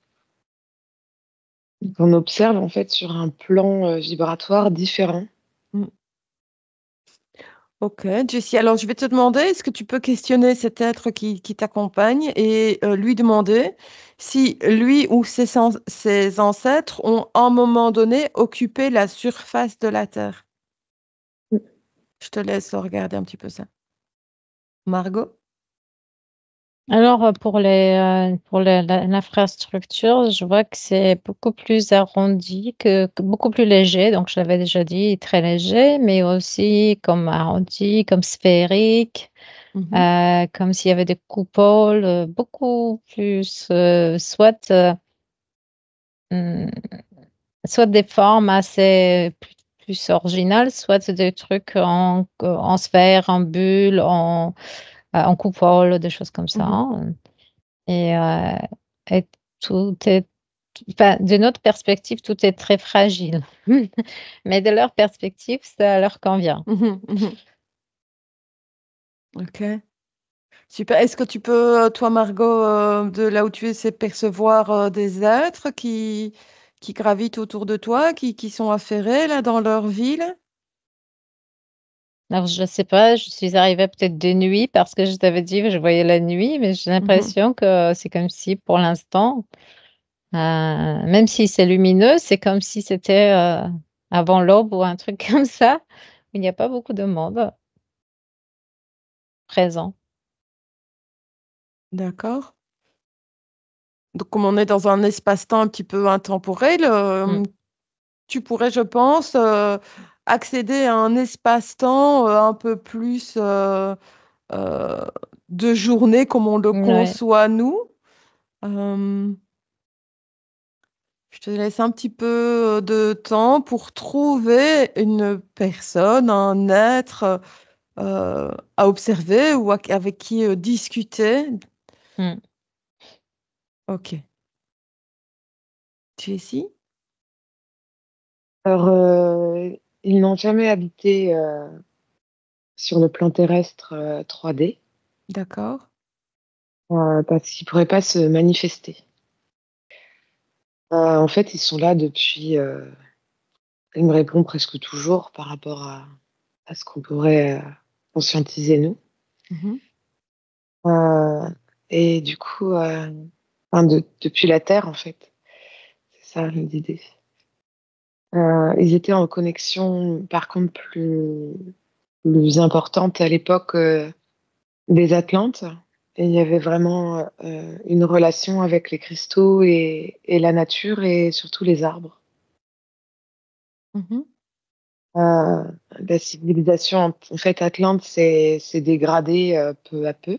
Donc, on observe en fait sur un plan vibratoire différent. Mm. Ok, Jessie. Alors, je vais te demander, est-ce que tu peux questionner cet être qui t'accompagne et lui demander si lui ou ses ancêtres ont, à un moment donné, occupé la surface de la Terre? Je te laisse regarder un petit peu ça. Margot? Alors, pour l'infrastructure, je vois que c'est beaucoup plus arrondi, beaucoup plus léger. Donc, je l'avais déjà dit, très léger, mais aussi comme arrondi, comme sphérique, Mhm, comme s'il y avait des coupoles, beaucoup plus, hum, soit des formes assez plus originales, soit des trucs en sphère, en bulle, en coupole, des choses comme ça, mhm. hein. Et, et tout est, enfin, de notre perspective, tout est très fragile. Mais de leur perspective, ça leur convient. Mhm, mhm. OK. Super. Est-ce que tu peux, toi, Margot, de là où tu es, c'est percevoir des êtres qui gravitent autour de toi, qui sont affairés là dans leur ville? Alors, je ne sais pas, je suis arrivée peut-être de nuit parce que je t'avais dit que je voyais la nuit, mais j'ai Mhm. l'impression que c'est comme si, pour l'instant, même si c'est lumineux, c'est comme si c'était avant l'aube ou un truc comme ça. Il n'y a pas beaucoup de monde présent. D'accord. Donc, comme on est dans un espace-temps un petit peu intemporel, Mm. tu pourrais, je pense, accéder à un espace-temps un peu plus euh, de journée comme on le Ouais. conçoit nous. Euh, je te laisse un petit peu de temps pour trouver une personne, un être à observer ou avec qui discuter. Mm. Ok. Jessie? Alors, ils n'ont jamais habité sur le plan terrestre 3D D'accord. parce qu'ils ne pourraient pas se manifester. En fait, ils sont là depuis. Ils me répondent presque toujours par rapport à ce qu'on pourrait conscientiser nous. Mhm. Euh, et du coup, enfin, depuis la Terre, en fait, c'est ça l'idée. Ils étaient en connexion, par contre, plus importante à l'époque des Atlantes. Et il y avait vraiment une relation avec les cristaux et la nature et surtout les arbres. Mhm. Euh, la civilisation, en fait, Atlante s'est dégradée peu à peu,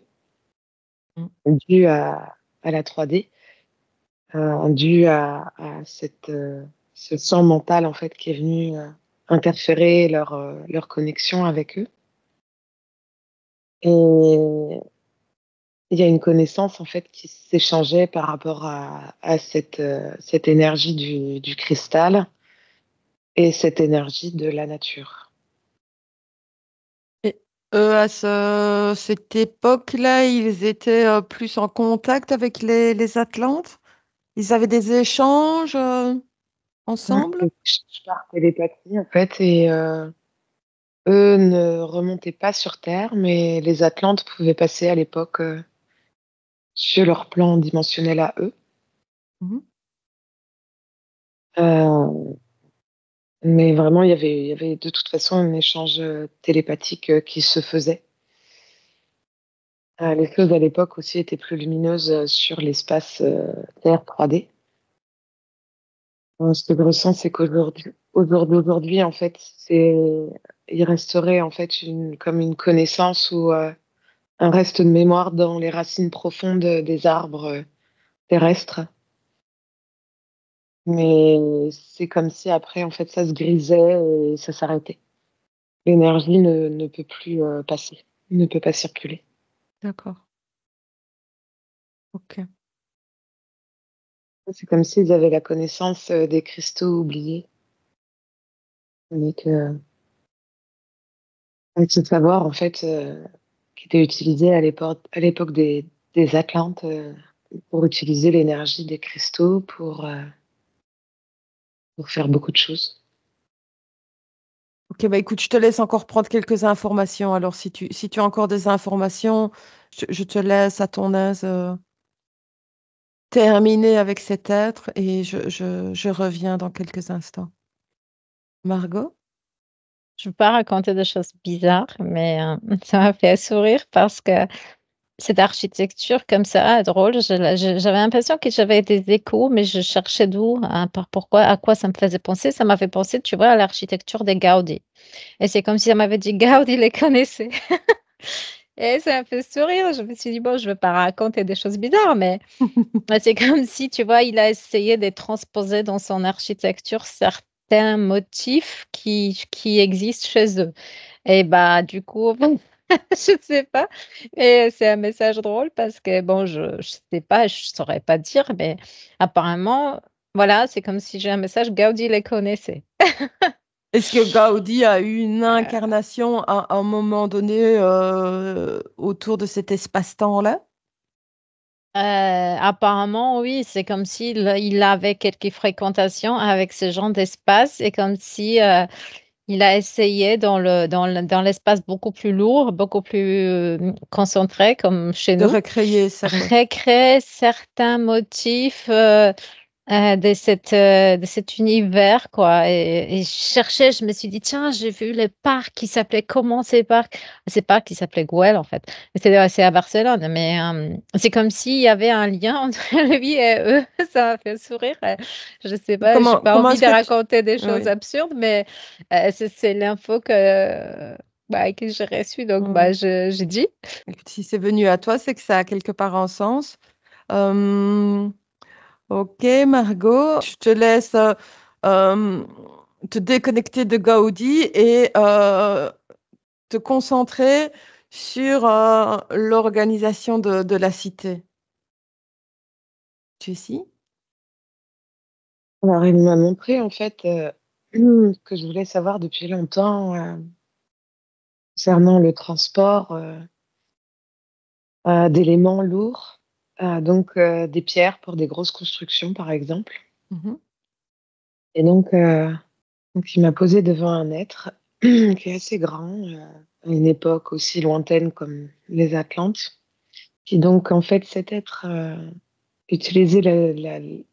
Mhm. dû à la 3D, dû à ce sang mental, en fait, qui est venu interférer leur connexion avec eux. Et il y a une connaissance, en fait, qui s'échangeait par rapport à cette énergie du cristal et cette énergie de la nature. Et eux, à cette époque-là, ils étaient plus en contact avec les Atlantes? Ils avaient des échanges ensemble? Je par télépathie, en fait, et eux ne remontaient pas sur Terre, mais les Atlantes pouvaient passer à l'époque sur leur plan dimensionnel à eux. Mhm. Euh, mais vraiment, il y avait de toute façon un échange télépathique qui se faisait. Les choses à l'époque aussi étaient plus lumineuses sur l'espace Terre 3D. Ce que je ressens, c'est qu'aujourd'hui, en fait, il resterait en fait comme une connaissance ou un reste de mémoire dans les racines profondes des arbres terrestres. Mais c'est comme si après, en fait, ça se grisait et ça s'arrêtait. L'énergie ne peut plus passer, ne peut pas circuler. D'accord. Ok. C'est comme s'ils avaient la connaissance des cristaux oubliés, avec ce savoir, en fait, qui était utilisé à l'époque des Atlantes pour utiliser l'énergie des cristaux pour faire beaucoup de choses. Ok, bah écoute, je te laisse encore prendre quelques informations. Alors, si tu as encore des informations, je te laisse à ton aise terminer avec cet être et je reviens dans quelques instants. Margot? Je ne veux pas raconter de choses bizarres, mais ça m'a fait sourire parce que cette architecture comme ça, drôle, j'avais l'impression que j'avais des échos, mais je cherchais d'où, pourquoi, à quoi ça me faisait penser. Ça m'avait pensé, tu vois, à l'architecture des Gaudi. Et c'est comme si ça m'avait dit Gaudi les connaissait. Et ça m'a fait sourire. Je me suis dit, bon, je ne veux pas raconter des choses bizarres, mais c'est comme si, tu vois, il a essayé de transposer dans son architecture certains motifs qui existent chez eux. Et bah, du coup, je ne sais pas. Et c'est un message drôle parce que, bon, je ne sais pas, je ne saurais pas dire, mais apparemment, voilà, c'est comme si j'ai un message, Gaudi les connaissait. Est-ce que Gaudi a eu une incarnation à un moment donné autour de cet espace-temps-là? Apparemment, oui, c'est comme s'il il avait quelques fréquentations avec ce genre d'espace et comme si il a essayé dans l'espace beaucoup plus lourd, beaucoup plus concentré, comme chez De nous, recréer ça, quoi. recréer certains motifs de cet univers, quoi. Et je cherchais, je me suis dit, tiens, j'ai vu les parcs qui s'appelaient comment ces parcs? Ces parcs qui s'appelaient Güell, en fait. C'est à Barcelone, mais c'est comme s'il y avait un lien entre lui et eux. Ça m'a fait sourire. Je sais pas, j'ai pas Comment envie est-ce de que tu... raconter des choses Oui. absurdes, mais c'est l'info que j'ai reçue, donc Hmm. j'ai dit. Écoute, si c'est venu à toi, c'est que ça a quelque part un sens. Euh, Ok, Margot, je te laisse euh, te déconnecter de Gaudi et te concentrer sur l'organisation de la cité. Jessie? Alors, il m'a montré, en fait, ce que je voulais savoir depuis longtemps concernant le transport d'éléments lourds, donc des pierres pour des grosses constructions, par exemple. Mhm. Et donc il m'a posé devant un être qui est assez grand, à une époque aussi lointaine comme les Atlantes, qui donc, en fait, cet être utilisait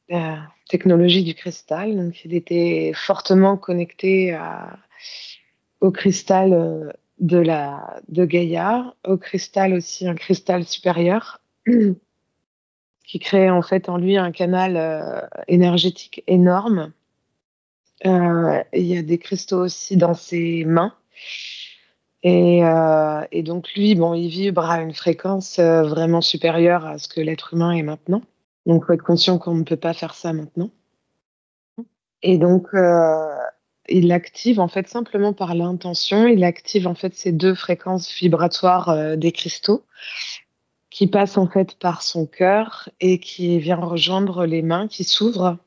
la technologie du cristal. Donc, il était fortement connecté au cristal de Gaïa, au cristal aussi, un cristal supérieur, qui créait en fait en lui un canal énergétique énorme. Il y a des cristaux aussi dans ses mains. Et donc lui, bon, il vibre à une fréquence vraiment supérieure à ce que l'être humain est maintenant. Donc, il faut être conscient qu'on ne peut pas faire ça maintenant. Et donc, il active en fait simplement par l'intention, il active en fait ces deux fréquences vibratoires des cristaux qui passent en fait par son cœur et qui vient rejoindre les mains qui s'ouvrent.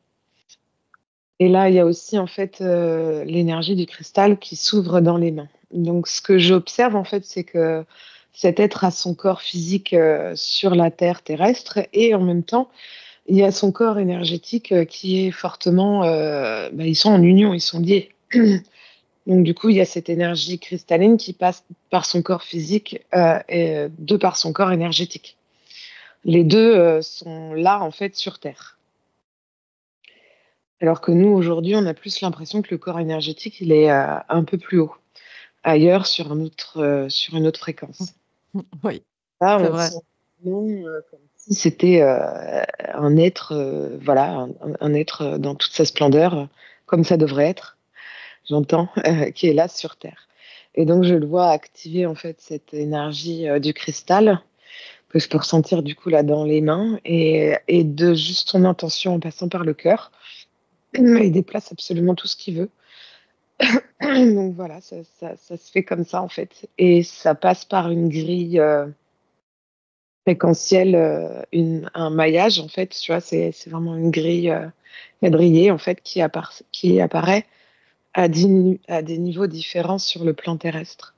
Et là, il y a aussi en fait l'énergie du cristal qui s'ouvre dans les mains. Donc, ce que j'observe en fait, c'est que cet être a son corps physique sur la terre terrestre et en même temps, il y a son corps énergétique qui est fortement, ils sont en union, ils sont liés. Donc du coup, il y a cette énergie cristalline qui passe par son corps physique et de par son corps énergétique. Les deux sont là en fait sur Terre. Alors que nous, aujourd'hui, on a plus l'impression que le corps énergétique, il est un peu plus haut, ailleurs sur une autre fréquence. Oui, Là, c'est on vrai. sent non, comme si c'était un être, voilà, un être dans toute sa splendeur, comme ça devrait être, j'entends, qui est là sur Terre. Et donc, je le vois activer en fait cette énergie du cristal que je peux ressentir du coup là dans les mains et de juste son intention en passant par le cœur. Il déplace absolument tout ce qu'il veut. Donc voilà, ça se fait comme ça en fait. Et ça passe par une grille séquentielle, un maillage en fait, tu vois, c'est vraiment une grille quadrillée en fait qui apparaît à des niveaux différents sur le plan terrestre.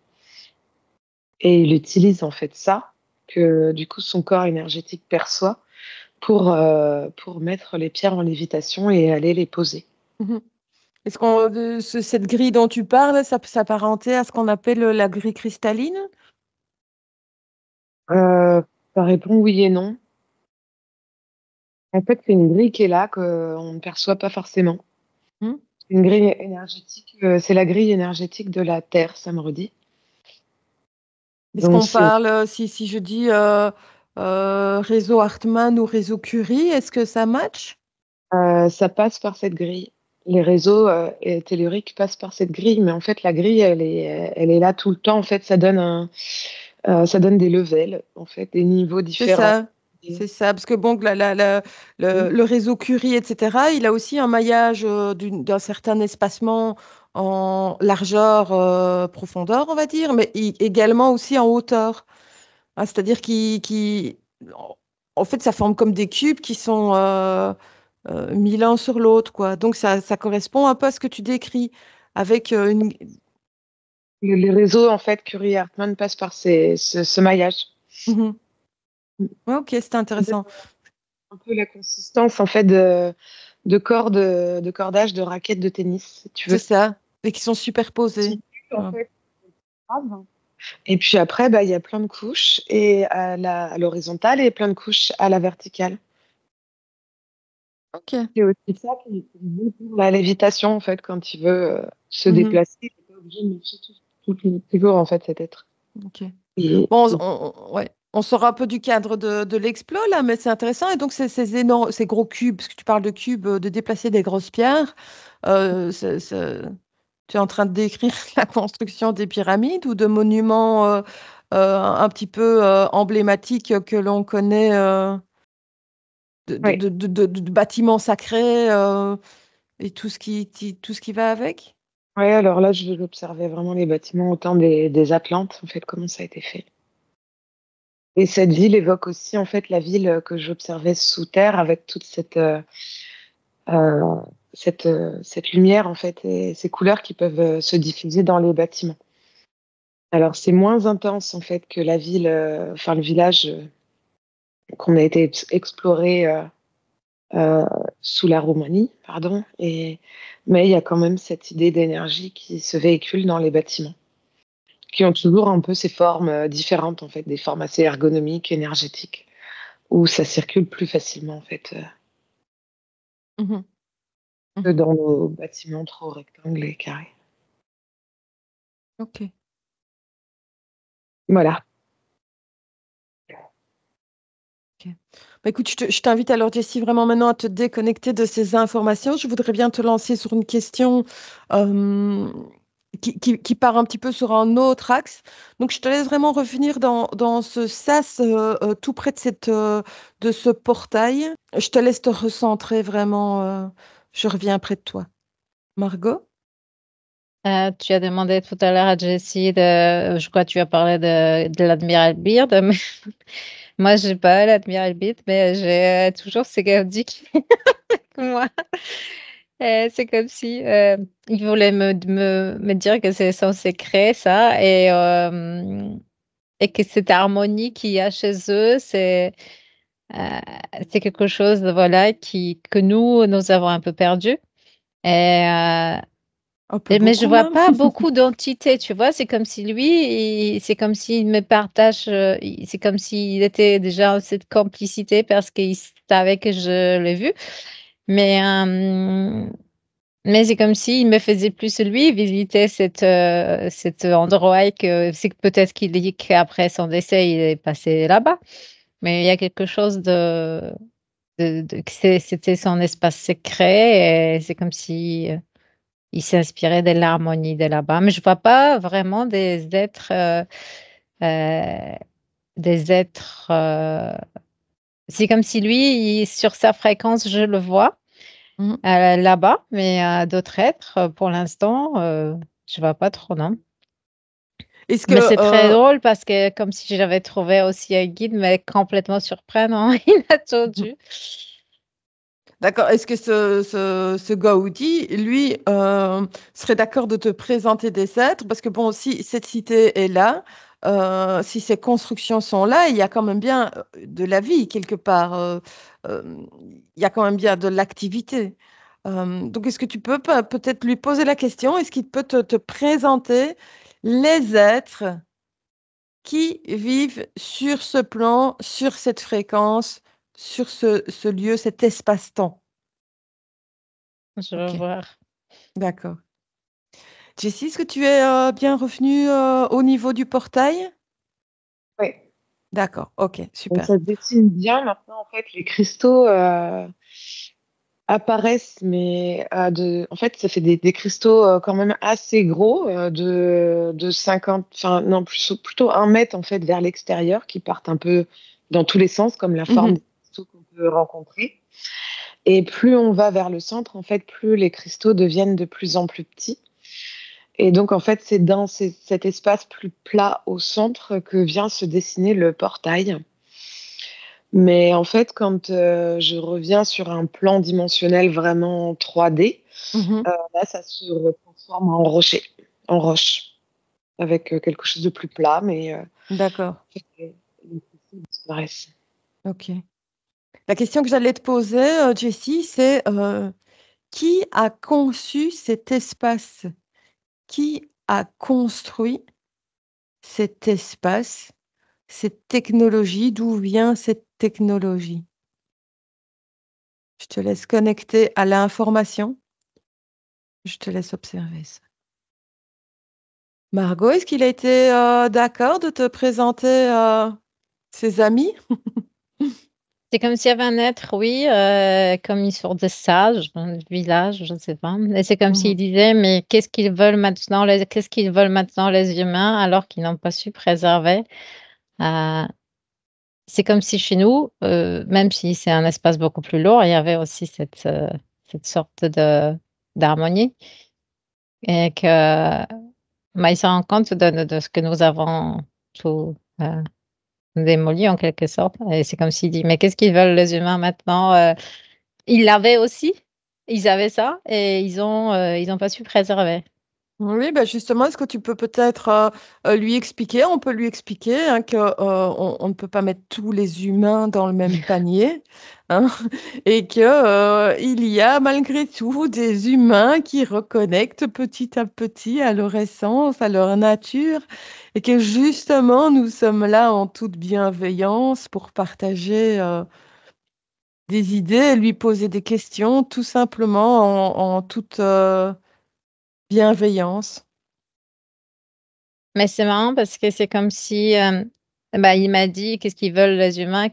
Et il utilise en fait ça que du coup son corps énergétique perçoit pour mettre les pierres en lévitation et aller les poser. Mhm. Est-ce cette grille dont tu parles, ça peut s'apparenter à ce qu'on appelle la grille cristalline? Euh, Ça répond oui et non. En fait, c'est une grille qui est là qu'on ne perçoit pas forcément. Hmm. Une grille énergétique, c'est la grille énergétique de la Terre, ça me redit. Est-ce Donc, qu'on parle, si je dis réseau Hartmann ou réseau Curie, est-ce que ça match? ça passe par cette grille. Les réseaux telluriques passent par cette grille, mais en fait, la grille, elle est là tout le temps. En fait, ça donne des levels, en fait, des niveaux C'est différents. ça, c'est ça. Parce que bon, le réseau Curie, etc., il a aussi un maillage d'un certain espacement en largeur, profondeur, on va dire, mais également aussi en hauteur. Ah, c'est-à-dire en fait, ça forme comme des cubes qui sont mis l'un sur l'autre, quoi. Donc, ça correspond un peu à ce que tu décris, avec une... Les réseaux, en fait, Curie-Hartmann passent par ce maillage. Mhm. Ouais, ok, c'est Ça donne intéressant. un peu la consistance, en fait, de cordes, de cordage de raquettes de tennis, si tu C'est veux. ça. Et qui sont superposés. En Ouais. fait. Et puis après, bah, il y a plein de couches et à l'horizontale et plein de couches à la verticale. Ok. C'est aussi ça qui est bon pour la lévitation, en fait, quand il veut se Mhm. déplacer, il n'est pas obligé de marcher toujours, en fait, cet être. Ok. Et, Bon, ouais. On sort un peu du cadre de l'explo, là, mais c'est intéressant. Et donc, ces énormes, ces gros cubes, parce que tu parles de cubes, de déplacer des grosses pierres, tu es en train de décrire la construction des pyramides ou de monuments un petit peu emblématiques que l'on connaît, ouais. de bâtiments sacrés et tout ce qui va avec? Ouais, alors là, je vais observer vraiment les bâtiments autant des Atlantes, en fait, comment ça a été fait. Et cette ville évoque aussi, en fait, la ville que j'observais sous terre avec toute euh, cette lumière, en fait, et ces couleurs qui peuvent se diffuser dans les bâtiments. Alors, c'est moins intense, en fait, que la ville, enfin, le village qu'on a été exploré euh, sous la Roumanie, pardon. Mais il y a quand même cette idée d'énergie qui se véhicule dans les bâtiments, qui ont toujours un peu ces formes différentes, en fait, des formes assez ergonomiques, énergétiques, où ça circule plus facilement, en fait, Mhm. que Mhm. dans nos bâtiments trop rectangles et carrés. Ok. Voilà. Ok. Bah, écoute, je t'invite alors, Jessie, vraiment maintenant à te déconnecter de ces informations. Je voudrais bien te lancer sur une question euh, qui part un petit peu sur un autre axe. Donc, je te laisse vraiment revenir dans ce sas tout près de ce portail. Je te laisse te recentrer vraiment. Je reviens près de toi. Margot? Tu as demandé tout à l'heure à Jessie je crois que tu as parlé de l'admiral Byrd, mais moi j'ai pas l'admiral Byrd, mais j'ai toujours ces gardiques moi. C'est comme si il voulait me dire que c'est son secret, ça, et que cette harmonie qu'il y a chez eux, euh, c'est quelque chose, voilà, que nous avons un peu perdu. Et, Un peu mais je beaucoup vois même. pas beaucoup d'entités, tu vois. C'est comme si lui, c'est comme s'il me partage, c'est comme s'il était déjà en cette complicité parce qu'il savait que je l'ai vu. Mais, mais c'est comme s'il me faisait plus lui visiter cet endroit et que c'est que peut-être qu'il dit qu'après son décès, il est passé là-bas. Mais il y a quelque chose que c'était son espace secret et c'est comme si il s'inspirait de l'harmonie de là-bas. Mais je vois pas vraiment euh, des êtres. C'est comme si lui, sur sa fréquence, je le vois Mhm. là-bas, mais d'autres êtres, pour l'instant, je vois pas trop, non. Est-ce Mais que c'est très drôle parce que comme si j'avais trouvé aussi un guide, mais complètement surprenant, inattendu. d'accord. Est-ce que ce Gaudi, lui, serait d'accord de te présenter des êtres? Parce que bon, si cette cité est là, si ces constructions sont là, il y a quand même bien de la vie quelque part. Euh, il y a quand même bien de l'activité. Donc, est-ce que tu peux peut-être lui poser la question? Est-ce qu'il peut te présenter les êtres qui vivent sur ce plan, sur cette fréquence, sur ce lieu, cet espace-temps? Je vais Ok, voir. d'accord. Jessie, est-ce que tu es bien revenue au niveau du portail? D'accord, OK, Donc super. ça se dessine bien. Maintenant, en fait, les cristaux apparaissent, mais en fait, ça fait des cristaux quand même assez gros, de 50, enfin non, plutôt 1 mètre en fait vers l'extérieur, qui partent un peu dans tous les sens, comme la forme Mhm. des cristaux qu'on peut rencontrer. Et plus on va vers le centre, en fait, plus les cristaux deviennent de plus en plus petits. Et donc, en fait, c'est dans cet espace plus plat au centre que vient se dessiner le portail. Mais en fait, quand je reviens sur un plan dimensionnel vraiment 3D, Mhm. là, ça se transforme en rocher, en roche, avec quelque chose de plus plat, mais D'accord, les cristaux disparaissent. OK. La question que j'allais te poser, Jessie, c'est qui a conçu cet espace? Qui a construit cet espace, cette technologie? D'où vient cette technologie? Je te laisse connecter à l'information. Je te laisse observer ça. Margot, est-ce qu'il a été d'accord de te présenter ses amis? C'est comme s'il y avait un être, oui, comme une sorte de sage dans le village, je ne sais pas. Et c'est comme s'il Mhm. disait, mais qu'est-ce qu'ils veulent maintenant les humains alors qu'ils n'ont pas su préserver. Euh, c'est comme si chez nous, même si c'est un espace beaucoup plus lourd, il y avait aussi cette sorte d'harmonie et que bah, ils se rendent compte de ce que nous avons tout démoli en quelque sorte. Et c'est comme s'il dit, mais qu'est-ce qu'ils veulent les humains maintenant? Ils l'avaient aussi, ils avaient ça et ils ont pas su préserver. Oui, bah, justement, est-ce que tu peux peut-être, lui expliquer on peut lui expliquer, hein, que, on ne peut pas mettre tous les humains dans le même panier, hein, et que, il y a malgré tout des humains qui reconnectent petit à petit à leur essence, à leur nature et que justement nous sommes là en toute bienveillance pour partager, des idées et lui poser des questions tout simplement en toute, bienveillance. Mais c'est marrant parce que c'est comme si, bah, il m'a dit: «Qu'est-ce qu'ils veulent les humains?»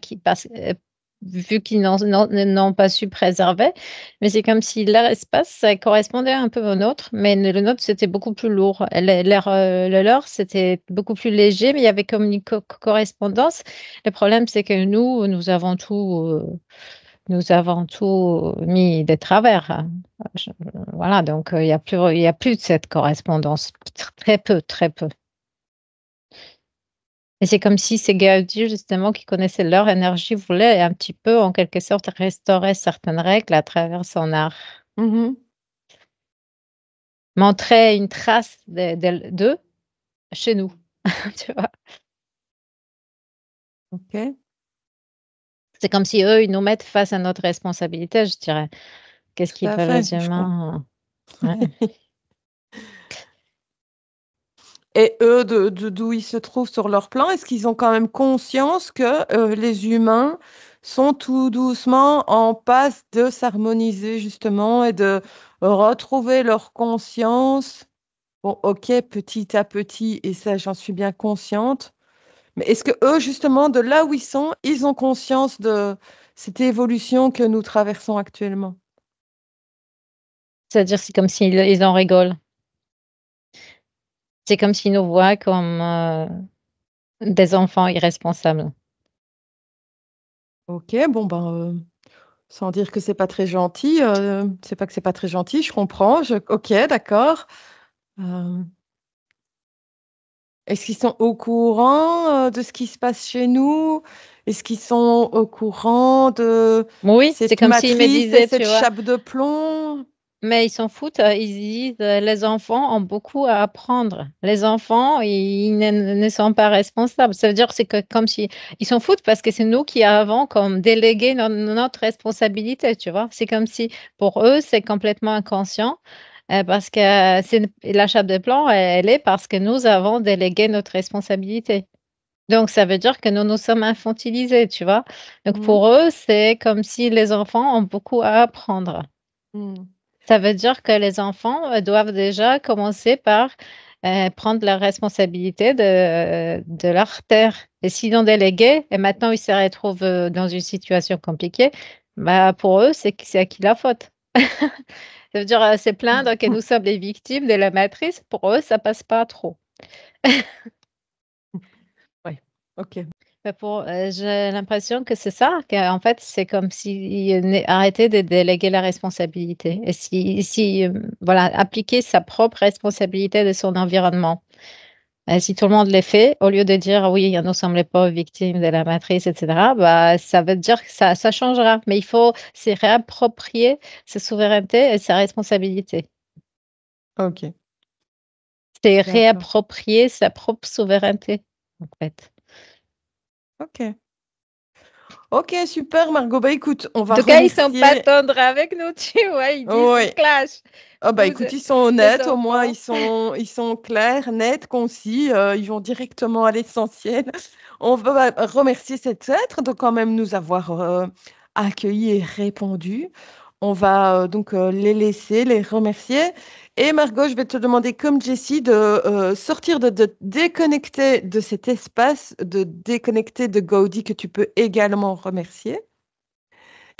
Vu qu'ils n'ont pas su préserver, mais c'est comme si leur espace, ça correspondait un peu au nôtre, mais le nôtre, c'était beaucoup plus lourd. Le leur, c'était beaucoup plus léger, mais il y avait comme une correspondance. Le problème, c'est que nous avons tout mis de travers, hein. Je Voilà, donc il y a plus de cette correspondance. Très peu, très peu. Et c'est comme si ces Gaudi, justement, qui connaissaient leur énergie, voulaient un petit peu, en quelque sorte, restaurer certaines règles à travers son art. Mmh. Montrer une trace d'eux chez nous, tu vois? OK, C'est comme si eux, ils nous mettent face à notre responsabilité, je dirais. Qu'est-ce tout qu'ils à veulent fait, les je humains? Ouais. et eux, de d'où ils se trouvent sur leur plan, est-ce qu'ils ont quand même conscience que, les humains sont tout doucement en passe de s'harmoniser justement et de retrouver leur conscience? Bon, OK, petit à petit et ça, j'en suis bien consciente, mais est-ce que eux, justement, de là où ils sont, ils ont conscience de cette évolution que nous traversons actuellement? C'est-à-dire, c'est comme s'ils ils en rigolent. C'est comme s'ils nous voient comme, des enfants irresponsables. OK, bon, ben, sans dire que c'est pas très gentil, c'est pas que c'est pas très gentil, je comprends, OK, d'accord. Hem, est-ce qu'ils sont au courant, de ce qui se passe chez nous? Est-ce qu'ils sont au courant de Oui, c'est cette comme s'ils me matrice et disaient, cette tu vois? chape de plomb? Mais ils s'en foutent, ils disent, «Les enfants ont beaucoup à apprendre. Les enfants, ils ne sont pas responsables». Ça veut dire, c'est que comme si ils s'en foutent parce que c'est nous qui avons comme délégué notre responsabilité, tu vois? C'est comme si pour eux, c'est complètement inconscient, parce que c'est l'achat de plan, elle est parce que nous avons délégué notre responsabilité. Donc ça veut dire que nous nous sommes infantilisés, tu vois? Donc Mmh. pour eux, c'est comme si les enfants ont beaucoup à apprendre. Mmh. Ça veut dire que les enfants, doivent déjà commencer par prendre la responsabilité de leur terre. Et s'ils ont délégué et maintenant ils se retrouvent dans une situation compliquée, bah, pour eux, c'est à qui la faute? Ça veut dire, se plaindre que nous sommes les victimes de la matrice, pour eux, ça passe pas trop. Ouais, OK. Bah, j'ai l'impression que c'est ça, qu'en fait, c'est comme s'ils arrêtaient de déléguer la responsabilité et voilà, appliquer sa propre responsabilité de son environnement. Si tout le monde le fait, au lieu de dire: «Oui, nous sommes les pauvres victimes de la matrice» et cetera, bah, ça veut dire que ça changera. Mais il faut se réapproprier sa souveraineté et sa responsabilité. OK, C'est d'accord. réapproprier sa propre souveraineté, en fait. OK. OK, super Margot. Bah, écoute, on En va tout cas, ils sont pas remercier tendres avec nous, tu vois? Ils disent: «On oui. clash». Ah bah, Vous, écoute, ils sont les honnêtes, au moins enfants. ils sont clairs, nets, concis, ils vont directement à l'essentiel. On va remercier cet être de quand même nous avoir, accueillis et répondu. On va, donc, les remercier et Margot, je vais te demander comme Jessie de, sortir de déconnecter de cet espace, de déconnecter de Gaudi que tu peux également remercier.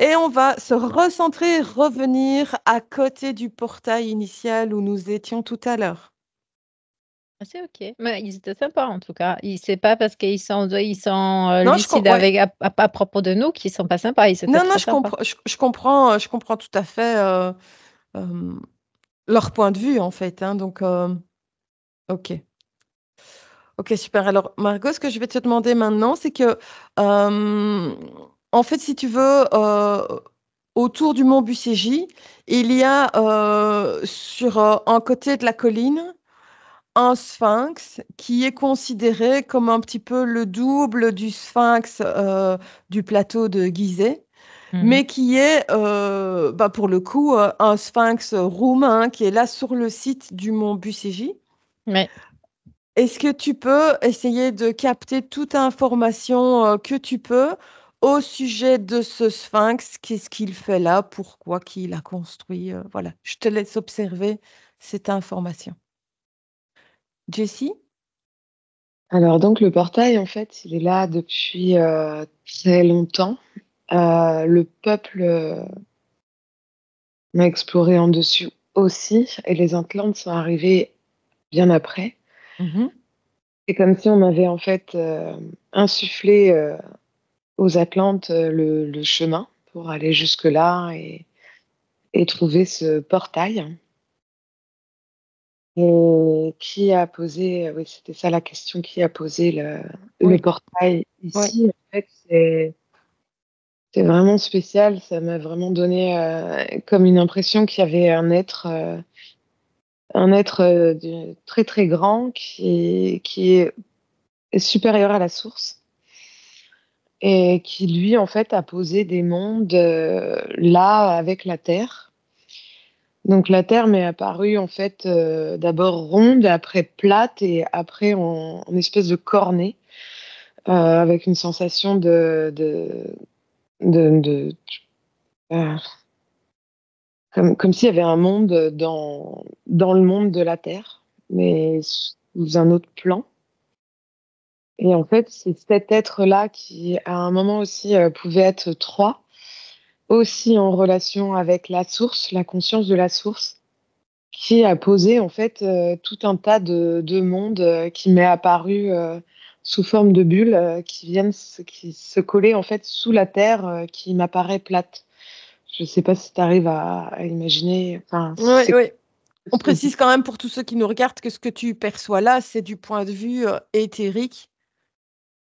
Et on va se recentrer, revenir à côté du portail initial où nous étions tout à l'heure. Ah, c'est OK. Mais ils étaient sympas en tout cas. C'est pas parce qu'ils sont Non, lucides ouais. avec à propos de nous qu'ils sont pas sympas, ils étaient Non, non, très sympas. je comprends tout à fait, hem, leur point de vue, en fait, hein, donc OK. OK, super. Alors Margot, ce que je vais te demander maintenant, c'est que, hem, en fait, si tu veux, autour du mont Bucégy, il y a, sur, un côté de la colline, un sphinx qui est considéré comme un petit peu le double du sphinx, du plateau de Gizeh, Mmh. mais qui est, bah, pour le coup, un sphinx roumain qui est là sur le site du mont Bucégy. Ouais. Est-ce que tu peux essayer de capter toute information, que tu peux au sujet de ce sphinx? Qu'est-ce qu'il fait là? Pourquoi? Qui l'a construit? Voilà, je te laisse observer cette information. Jessie? Alors donc le portail, en fait, il est là depuis, très longtemps. Le peuple, a exploré en dessus aussi et les Atlantes sont arrivés bien après. Mmh. C'est comme si on m'avait en fait, insufflé, aux Atlantes, le chemin pour aller jusque-là et trouver ce portail et qui a posé oui, c'était ça la question, qui a posé le Oui, portail oui. ici? En fait, c'est vraiment spécial, ça m'a vraiment donné, comme une impression qu'il y avait un être, de très, très grand qui est supérieur à la source et qui lui, en fait, a posé des mondes, là, avec la Terre. Donc la Terre m'est apparue, en fait, d'abord ronde, après plate et après en espèce de cornet, avec une sensation de heu, comme s'il y avait un monde, dans le monde de la Terre, mais sous un autre plan. Et en fait, c'est cet être-là qui, à un moment aussi, pouvait être 3, aussi en relation avec la source, la conscience de la source, qui a posé en fait, tout un tas de mondes, qui m'est apparu, sous forme de bulles, qui se coller en fait sous la terre, qui m'apparaît plate. Je sais pas si tu arrives à imaginer, enfin, si Oui, c'est oui. ce On que je dis. précise quand même pour tous ceux qui nous regardent que ce que tu perçois là, c'est du point de vue, éthérique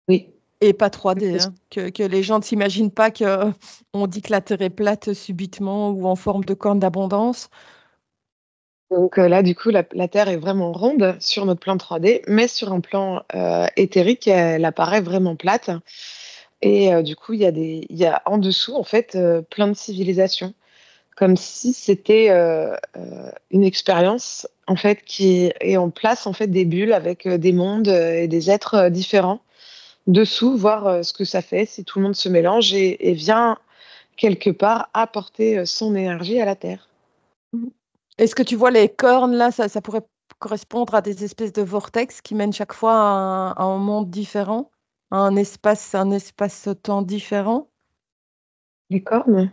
Oui. et pas 3D, hein. Que les gens ne s'imaginent pas que on dit que la terre est plate subitement ou en forme de corne d'abondance. Donc là, du coup, la Terre est vraiment ronde sur notre plan 3D, mais sur un plan, éthérique, elle apparaît vraiment plate et du coup, il y a en dessous, en fait, plein de civilisations. Comme si c'était, une expérience, en fait, qui est en place, en fait, des bulles avec, des mondes, et des êtres, différents dessous, voir, ce que ça fait si tout le monde se mélange et vient quelque part apporter, son énergie à la Terre. Mmh. Est-ce que tu vois les cornes là? Ça pourrait correspondre à des espèces de vortex qui mènent chaque fois à un monde différent, à un espace-temps différent. Les cornes?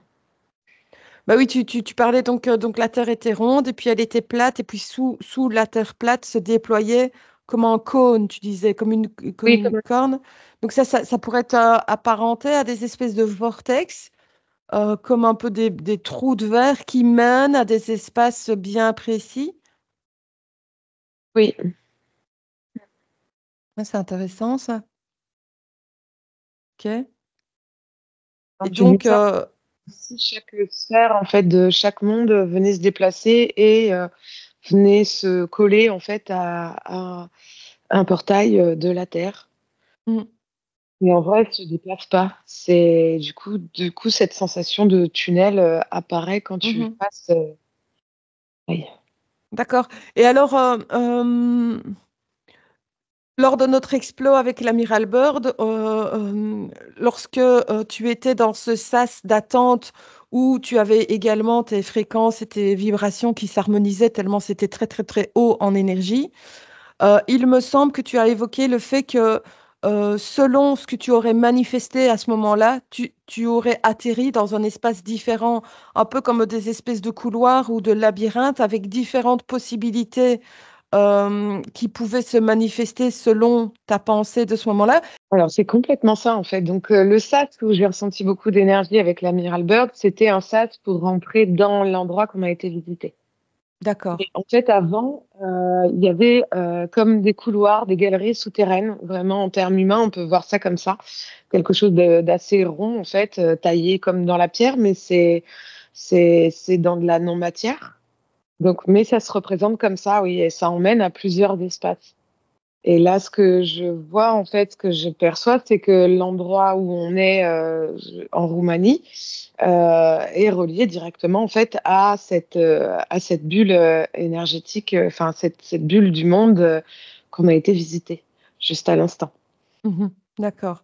Bah oui, tu parlais donc la Terre était ronde et puis elle était plate et puis sous la Terre plate se déployait comme un cône, tu disais, comme Oui, une corne. Donc ça pourrait être apparenté à des espèces de vortex, comme un peu des trous de verre qui mènent à des espaces bien précis. oui. Ah, c'est intéressant ça. Ok. Quand Et tu dis donc, ça, si chaque sphère en fait de chaque monde venait se déplacer et venait se coller en fait à un portail de la Terre. mm, Mais en vrai, elle se déplace pas. C'est du coup cette sensation de tunnel apparaît quand tu mhm. passes. Aïe. D'accord. Et alors, lors de notre explo avec l'amiral Byrd, lorsque tu étais dans ce sas d'attente où tu avais également tes fréquences et tes vibrations qui s'harmonisaient tellement c'était très très très haut en énergie, il me semble que tu as évoqué le fait que selon ce que tu aurais manifesté à ce moment-là, tu aurais atterri dans un espace différent, un peu comme des espèces de couloirs ou de labyrinthes avec différentes possibilités qui pouvaient se manifester selon ta pensée de ce moment-là. Alors c'est complètement ça en fait. Donc le sas où j'ai ressenti beaucoup d'énergie avec l'amiral Byrd, c'était un sas pour rentrer dans l'endroit qu'on a été visiter. Et D'accord. en fait, avant, il y avait comme des couloirs, des galeries souterraines. Vraiment, en termes humains, on peut voir ça comme ça. Quelque chose d'assez rond, en fait, taillé comme dans la pierre, mais c'est dans de la non-matière. Donc, mais ça se représente comme ça, oui, et ça emmène à plusieurs espaces. Et là, ce que je vois, en fait, ce que je perçois, c'est que l'endroit où on est en Roumanie est relié directement, en fait, à cette bulle énergétique, enfin, cette bulle du monde qu'on a été visiter juste à l'instant. Mhm. D'accord.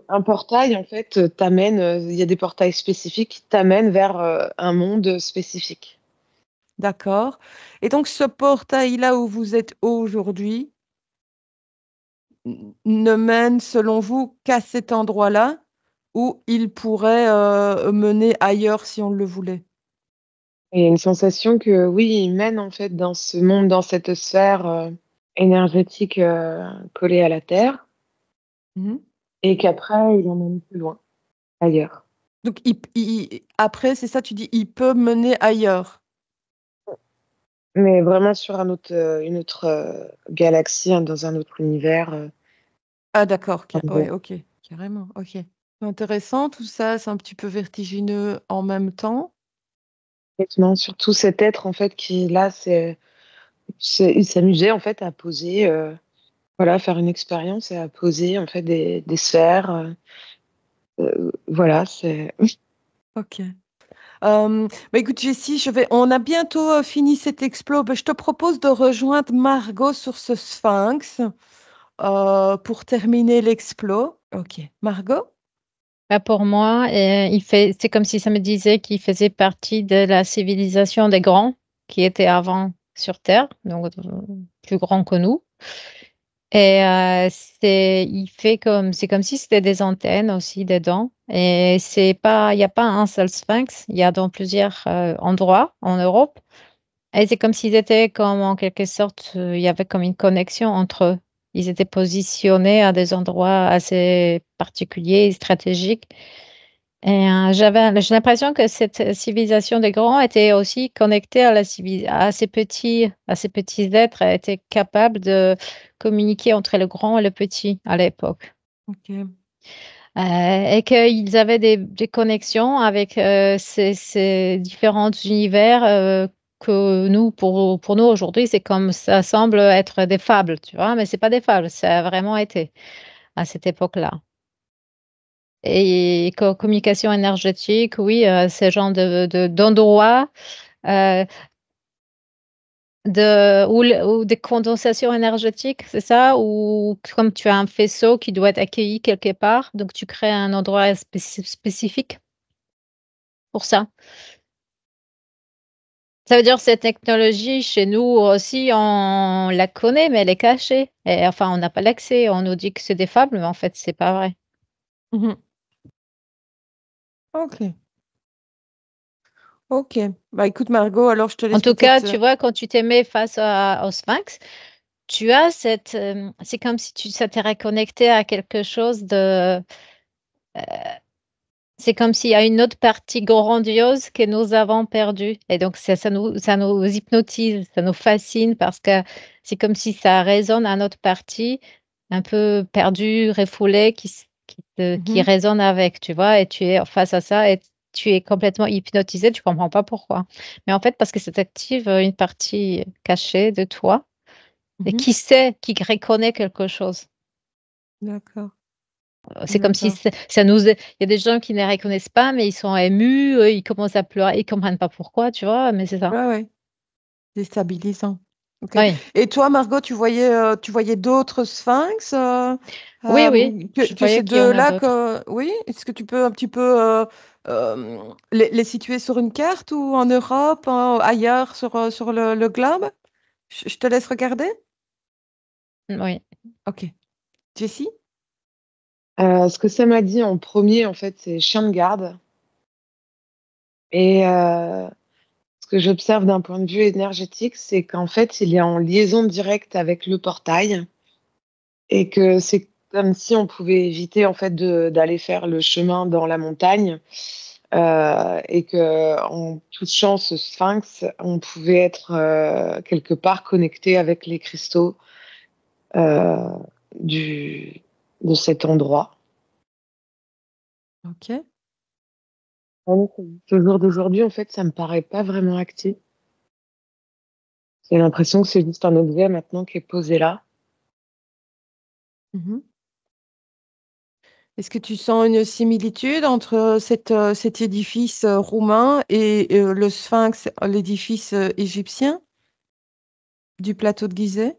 Un portail, en fait, t'amène, il y a des portails spécifiques qui t'amènent vers un monde spécifique. D'accord. Et donc, ce portail-là où vous êtes aujourd'hui ne mène, selon vous, qu'à cet endroit-là où il pourrait mener ailleurs si on le voulait. Et il y a une sensation que, oui, il mène, en fait, dans ce monde, dans cette sphère énergétique collée à la Terre, Mhm. et qu'après, il emmène plus loin, ailleurs. Donc, après, c'est ça, tu dis, il peut mener ailleurs. Mais vraiment sur une autre galaxie, hein, dans un autre univers. Ah, d'accord. Voilà. Ouais, ok. Carrément. Ok. C'est intéressant tout ça. C'est un petit peu vertigineux en même temps. Complètement. Surtout cet être, en fait, qui, là, il s'amusait, en fait, à poser, voilà, faire une expérience et à poser, en fait, des sphères. Voilà, c'est. Ok. Bah écoute, Jessie, on a bientôt fini cet explo. Bah, je te propose de rejoindre Margot sur ce sphinx pour terminer l'explo. Ok. Margot? Bah, pour moi, c'est comme si ça me disait qu'il faisait partie de la civilisation des grands qui étaient avant sur Terre, donc plus grands que nous. Et c'est comme si c'était des antennes aussi dedans. Et il n'y a pas un seul sphinx, il y a dans plusieurs endroits en Europe. Et c'est comme s'ils étaient comme en quelque sorte, il y avait comme une connexion entre eux. Ils étaient positionnés à des endroits assez particuliers et stratégiques. Et j'ai l'impression que cette civilisation des grands était aussi connectée à ces petits êtres, était capable de communiquer entre le grand et le petit à l'époque. Ok. Et qu'ils avaient des connexions avec ces différents univers que nous, pour nous aujourd'hui, c'est comme ça semble être des fables, tu vois, mais c'est pas des fables, ça a vraiment été à cette époque-là. Et communication énergétique, oui, ce genre d'endroit euh, ou des condensations énergétiques, c'est ça? Ou comme tu as un faisceau qui doit être accueilli quelque part, donc tu crées un endroit spécifique pour ça. Ça veut dire que cette technologie, chez nous aussi, on la connaît, mais elle est cachée. Et, enfin, on n'a pas l'accès. On nous dit que c'est des fables, mais en fait, c'est pas vrai. Mhm. Ok. Ok. Bah écoute Margot, alors je te En laisse tout cas, peut-être. tu vois, quand tu t'es mis face au Sphinx, tu as c'est comme si ça t'est reconnecté à quelque chose de. C'est comme s'il y a une autre partie grandiose que nous avons perdue. Et donc, ça nous hypnotise, ça nous fascine parce que c'est comme si ça résonne à notre partie un peu perdue, refoulée, qui Mhm. résonne avec, tu vois, et tu es face à ça et tu es complètement hypnotisé, tu comprends pas pourquoi. Mais en fait, parce que ça t'active une partie cachée de toi et Mhm. qui sait, qui reconnaît quelque chose. D'accord. C'est comme si D'accord. ça nous. Il y a des gens qui ne les reconnaissent pas, mais ils sont émus, ils commencent à pleurer, ils comprennent pas pourquoi, tu vois, mais c'est ça. Ouais, ouais. Déstabilisant. Ok. Oui, Et toi, Margot, tu voyais d'autres sphinx oui, oui. Je que ces voyais qu'il y en a deux-là d'autres. oui? Est-ce que tu peux un petit peu les situer sur une carte ou en Europe, ailleurs sur le globe? Je te laisse regarder. Oui. Ok. Jessie? Ce que ça m'a dit en premier, en fait, c'est chien de garde. Et ce que j'observe d'un point de vue énergétique, c'est qu'en fait, il est en liaison directe avec le portail et que c'est comme si on pouvait éviter en fait d'aller faire le chemin dans la montagne et que en touchant ce sphinx, on pouvait être quelque part connecté avec les cristaux euh, du, de cet endroit. Ok. Ce jour d'aujourd'hui, en fait, ça me paraît pas vraiment actif. J'ai l'impression que c'est juste un objet maintenant qui est posé là. Mhm. Est-ce que tu sens une similitude entre cet édifice roumain et le Sphinx, l'édifice égyptien du plateau de Gizeh?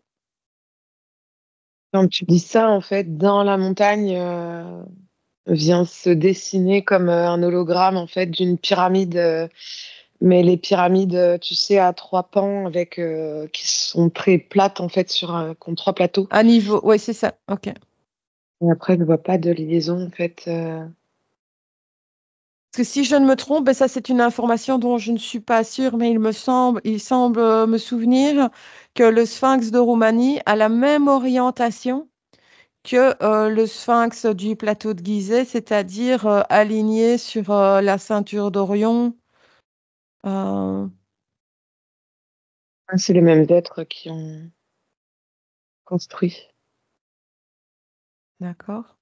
Quand tu dis ça, en fait, dans la montagne vient se dessiner comme un hologramme en fait d'une pyramide, mais les pyramides, tu sais, à trois pans avec qui sont très plates en fait qui ont trois plateaux. À niveau, oui, c'est ça. Ok. Et après, je ne vois pas de liaison en fait. Parce que si je ne me trompe, ben ça c'est une information dont je ne suis pas sûre, mais il semble me souvenir que le Sphinx de Roumanie a la même orientation que le Sphinx du plateau de Gizeh, c'est-à-dire aligné sur la ceinture d'Orion. Euh, C'est les mêmes êtres qui ont construit. d'accord.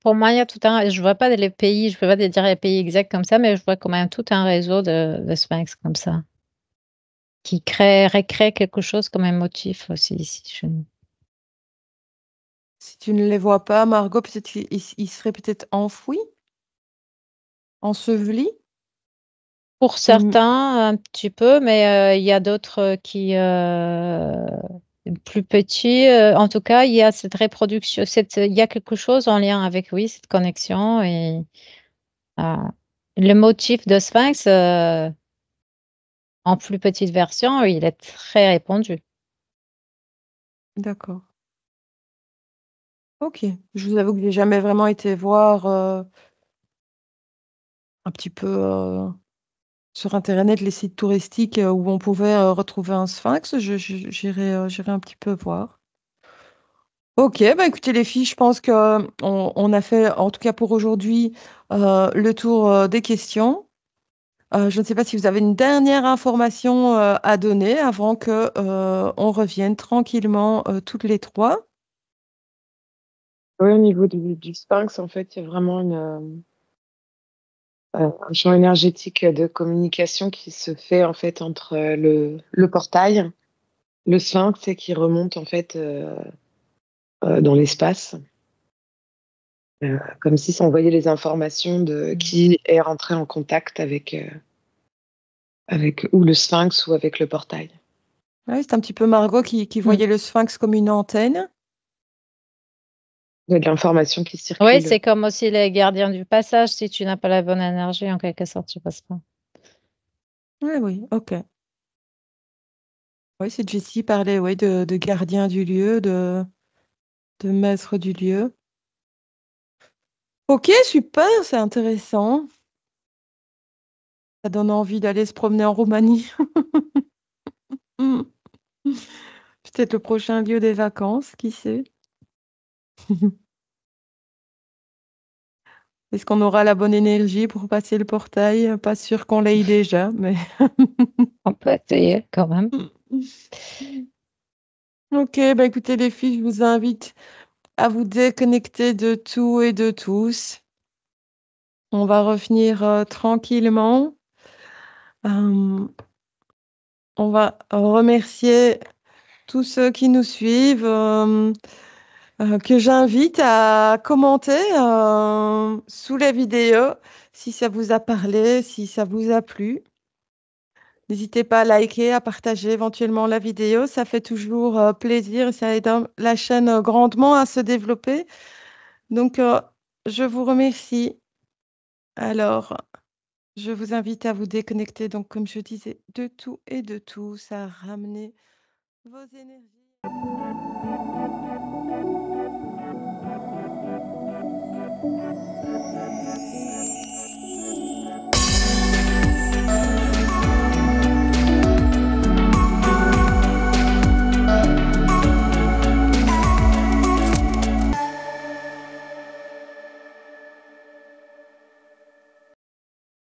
Pour moi, il y a tout un. Je vois pas les pays, je peux pas te dire les pays exacts comme ça, mais je vois quand même tout un réseau de sphinx comme ça, qui recrée quelque chose comme un motif aussi ici chez nous. Si tu ne les vois pas, Margot, peut-être qu'ils seraient peut-être enfouis, ensevelis. Pour Une- certains, un petit peu, mais il y a d'autres qui plus petits. En tout cas, il y a cette reproduction, il y a quelque chose en lien avec, oui, cette connexion et euh, le motif de Sphinx en plus petite version, il est très répandu. D'accord. Ok. Je vous avoue que j'ai jamais vraiment été voir un petit peu sur Internet les sites touristiques où on pouvait retrouver un sphinx. J'irai un petit peu voir. Ok, bah écoutez les filles, je pense que on a fait, en tout cas pour aujourd'hui, le tour des questions. Je ne sais pas si vous avez une dernière information à donner avant que on revienne tranquillement toutes les trois. Oui, au niveau du sphinx, en fait, il y a vraiment un champ énergétique de communication qui se fait en fait entre le portail, le sphinx et qui remonte en fait dans l'espace. Comme si ça envoyait les informations de qui est rentré en contact avec ou le sphinx ou avec le portail. Ouais, c'est un petit peu Margot qui Mm. voyait le sphinx comme une antenne. Il y a de l'information qui Oui, circule. c'est comme aussi les gardiens du passage. Si tu n'as pas la bonne énergie, en quelque sorte, tu passes pas. Oui, oui, ok. Oui, c'est Jessie parlait, ouais, de gardien du lieu, de maître du lieu. Ok, super, c'est intéressant. Ça donne envie d'aller se promener en Roumanie. Hmm. Peut-être le prochain lieu des vacances, qui sait? Est-ce qu'on aura la bonne énergie pour passer le portail? Pas sûr qu'on l'ait déjà, mais On peut essayer quand même. ok, bah écoutez les filles, je vous invite à vous déconnecter de tout et de tous. On va revenir tranquillement. Euh, on va remercier tous ceux qui nous suivent, que j'invite à commenter sous la vidéo si ça vous a parlé, si ça vous a plu. N'hésitez pas à liker, à partager éventuellement la vidéo. Ça fait toujours plaisir et ça aide la chaîne grandement à se développer. Donc, je vous remercie. Alors, je vous invite à vous déconnecter, donc comme je disais, de tout et de tous, à ramener vos énergies.